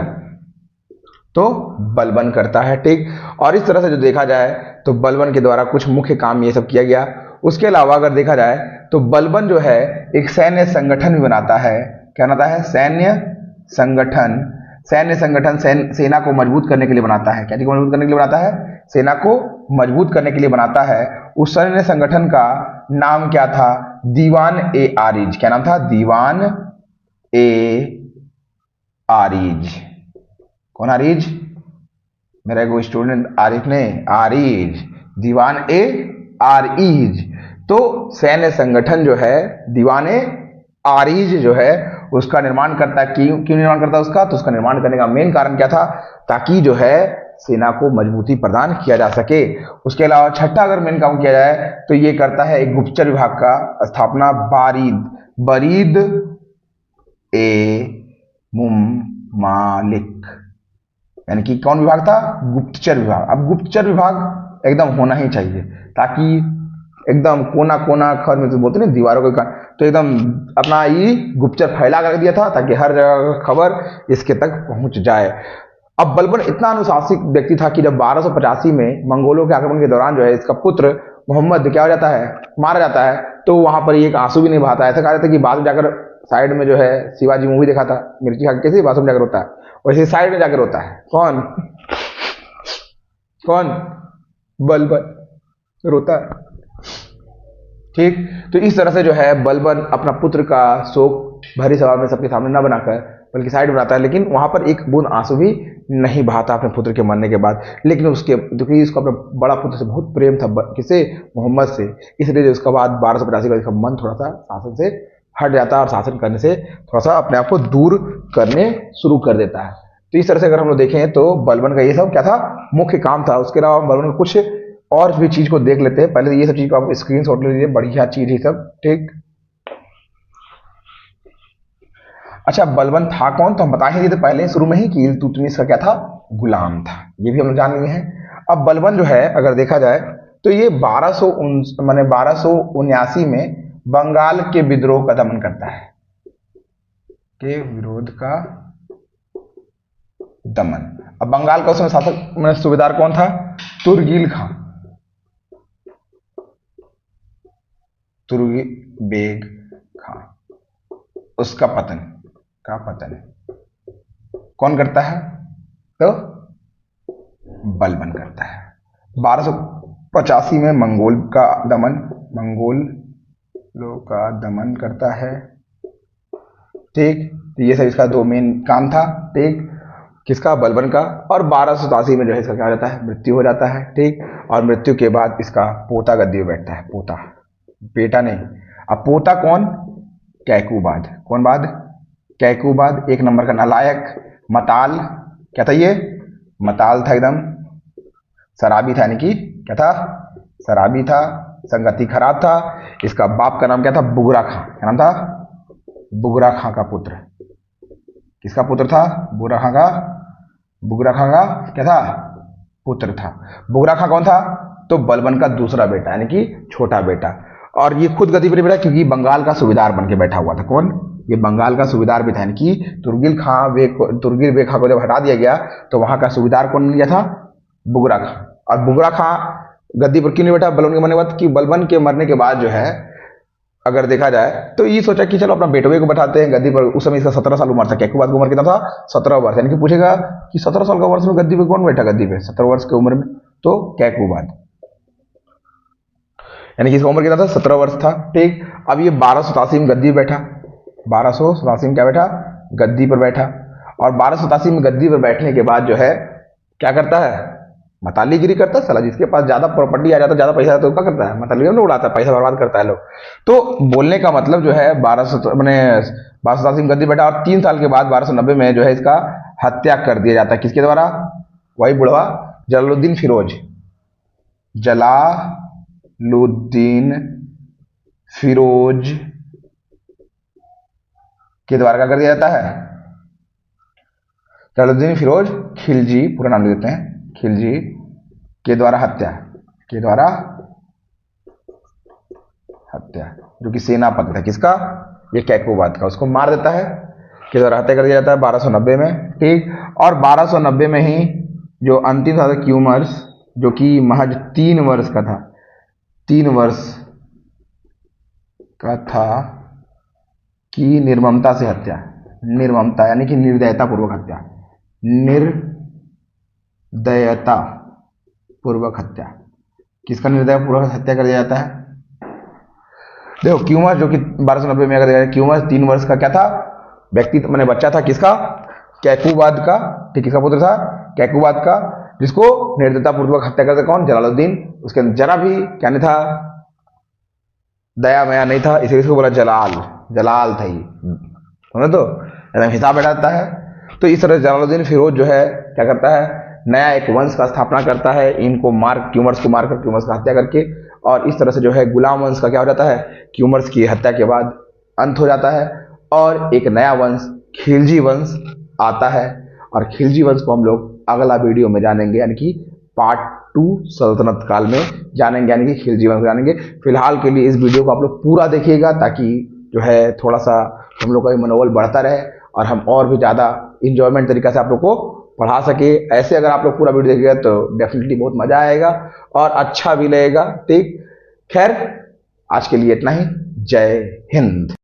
Speaker 1: तो बलबन करता है, ठीक। और इस तरह से जो देखा जाए तो बलबन के द्वारा कुछ मुख्य काम ये सब किया गया। उसके अलावा अगर देखा जाए तो बलबन जो है एक सैन्य संगठन भी बनाता है। क्या बनाता है? सैन्य संगठन। सैन्य संगठन सेना को मजबूत करने के लिए बनाता है। क्या चीज को मजबूत करने के लिए बनाता है? सेना को मजबूत करने के लिए बनाता है। उस सैन्य संगठन का नाम क्या था? दीवान ए आरिज। क्या नाम था? दीवान ए आरिज। कौन आरिज? मेरा एक स्टूडेंट आरिफ ने, आरिज, दीवान ए आरिज। तो सैन्य संगठन जो है दीवान ए आरिज जो है उसका निर्माण करता है। क्यों निर्माण करता है उसका? तो उसका निर्माण करने का मेन कारण क्या था? ताकि जो है सेना को मजबूती प्रदान किया जा सके। उसके अलावा छठा अगर मेन काम किया जाए तो ये करता है एक गुप्तचर विभाग का स्थापना, बरीद ए मुमालिक, यानी कि कौन विभाग था? गुप्तचर विभाग। अब गुप्तचर विभाग एकदम होना ही चाहिए, ताकि एकदम कोना कोना खर में तो बोलते नहीं दीवारों के, तो एकदम अपना ये गुप्तचर फैला कर दिया था ताकि हर जगह खबर इसके तक पहुंच जाए। अब बलबन इतना अनुशासित व्यक्ति था कि जब 1285 में मंगोलों के आक्रमण के दौरान जो है इसका पुत्र मोहम्मद क्या हो जाता है? मारा जाता है। तो वहां पर एक आंसू भी नहीं बहाता। ऐसा कहा जाता है कि बाद में जाकर साइड में जो है शिवाजी मूवी देखा था, मिर्ची खा के कैसे बाथरूम जाकर होता है, वैसे साइड में जाकर होता है। कौन? कौन? बलबन रोता है, ठीक। तो इस तरह से जो है बलबन अपना पुत्र का शोक भरी सभा में सबके सामने न बनाकर बल्कि साइड बनाता है, लेकिन वहां पर एक बूंद आंसू भी नहीं बहाता अपने पुत्र के मरने के बाद। लेकिन उसके क्योंकि इसको अपने बड़ा पुत्र से बहुत प्रेम था, किसे? मोहम्मद से, इसलिए उसके बाद 1285 का इसका मन थोड़ा सा शासन से हट जाता है और शासन करने से थोड़ा सा अपने आप को दूर करने शुरू कर देता है। तो इस तरह से अगर हम लोग देखें तो बलबन का ये सब क्या था? मुख्य काम था। उसके अलावा बलबन का कुछ और भी चीज को देख लेते हैं। पहले तो ये सब चीज को आप स्क्रीन शॉट ले लीजिए, बढ़िया चीज ही सब, ठीक। अच्छा, बलबन था कौन? तो हम बता ही दिए थे पहले शुरू में ही कि इल्तुतमिश का क्या था? गुलाम था। ये भी हम लोग जान लिए हैं। अब बलबन जो है अगर देखा जाए तो ये 1279 में बंगाल के विद्रोह का दमन करता है, के विरोध का दमन। अब बंगाल का उसमें शासक में सूबेदार कौन था? तुर्गिल खां, तुर्गबेग खां। उसका पतन कौन करता है? तो बलबन करता है। 1285 में मंगोलों का दमन करता है, ठीक। तो ये सब इसका दो मेन काम था, ठीक। किसका? बलबन का। और 1287 में जो है इसका क्या हो जाता है? मृत्यु हो जाता है, ठीक। और मृत्यु के बाद इसका पोता गद्दी में बैठता है। पोता, बेटा नहीं। अब पोता कौन? कैकूबाद। कौन बाद? कैकूबाद, एक नंबर का नालायक, मताल। क्या था ये? मताल था, एकदम शराबी था, यानी कि क्या था? शराबी था, संगति खराब था। इसका बाप का नाम क्या था? बुगरा खां। क्या नाम था? बुगरा खां का पुत्र। किसका पुत्र था? बुगरा खां का क्या था? पुत्र था। बुगरा खां कौन था? तो बलबन का दूसरा बेटा, यानी कि छोटा बेटा। और ये खुद गद्दी पर बैठा क्योंकि बंगाल का सूबेदार बन के बैठा हुआ था। कौन? ये बंगाल का सूबेदार भी था, यानी कि तुर्गिल बेग खां को जब हटा दिया गया तो वहां का सूबेदार कौन लिया था? बुगरा खां। और बुगरा खां गद्दी पर क्यों नहीं बैठा बलबन के मरने के बाद? कि बलबन के मरने के बाद जो है अगर देखा जाए तो ये सोचा कि चलो अपना बेटवे को बैठाते हैं गद्दी पर। उस समय इसका 17 साल उम्र था। कैकूबाद की उम्र कितना था? 17 वर्ष। यानी कि पूछेगा कि 17 साल का वर्ष में गद्दी पे कौन बैठा? गद्दी पे 17 वर्ष की उम्र में, तो कैकूबाद, यानी कि इसका उम्र कितना था? 17 वर्ष था, ठीक। अब ये 1287 में गद्दी पर बैठा। 1287 में क्या बैठा? गद्दी पर बैठा। और 1287 में गद्दी पर बैठने के बाद जो है क्या करता है? मतालीगिरी करता है साला। जिसके पास ज्यादा प्रॉपर्टी आ जाता है, ज्यादा पैसा आता है, तो क्या करता है? मतालीगिरी में उड़ाता है, पैसा बर्बाद करता है लोग। तो बोलने का मतलब जो है 1287 में गद्दी बैठा और 3 साल के बाद 1290 में जो है इसका हत्या कर दिया जाता है। किसके द्वारा? वही बुढ़वा जलालुद्दीन फिरोज के द्वारा क्या कर दिया जाता है? जलालुद्दीन फिरोज खिलजी, पूरा नाम लिख देते हैं, खिलजी के द्वारा हत्या, के द्वारा हत्या, जो कि सेनापति था किसका? ये कैकूबाद का, उसको मार देता है, के द्वारा हत्या कर दिया जाता है 1290 में। ठीक, और 1290 में ही जो अंतिम था क्यूमर्स, जो कि महज 3 वर्ष का था, 3 वर्ष का था, की निर्ममता से हत्या, निर्ममता यानी कि निर्दयता पूर्वक हत्या, निर्दयता पूर्वक हत्या, किसका निर्दय पूर्वक हत्या कर दिया जाता है? देखो क्यूमस जो कि 1290 में अगर क्यूमस 3 वर्ष का क्या था? व्यक्ति मैंने बच्चा था किसका? कैकूबाद का। ठीक, किसका पुत्र था? कैकूबाद का, जिसको निर्दयता पूर्वक हत्या करता कौन? जलालुद्दीन। उसके अंदर जरा भी क्या नहीं था? दया मया नहीं था, इसीलिए इसको बोला जलाल, जलाल था ये, समझे तो एकदम हिसाब बैठाता है। तो इस तरह जलालुद्दीन फिरोज जो है क्या करता है? नया एक वंश का स्थापना करता है, इनको क्यूमर्स को मारकर, क्यूमर्स का हत्या करके, और इस तरह से जो है गुलाम वंश का क्या हो जाता है? क्यूमर्स की हत्या के बाद अंत हो जाता है, और एक नया वंश खिलजी वंश आता है। और खिलजी वंश को हम लोग अगला वीडियो में जानेंगे, यानी कि पार्ट 2 सल्तनत काल में जानेंगे, यानी कि खिलजी वंश जानेंगे। फिलहाल के लिए इस वीडियो को आप लोग पूरा देखिएगा, ताकि जो है थोड़ा सा हम लोग का मनोबल बढ़ता रहे और हम और भी ज़्यादा इंजॉयमेंट तरीका से आप लोग को पढ़ा सके। ऐसे अगर आप लोग पूरा वीडियो देखिएगा तो डेफिनेटली बहुत मजा आएगा और अच्छा भी लगेगा। ठीक, खैर आज के लिए इतना ही। जय हिंद।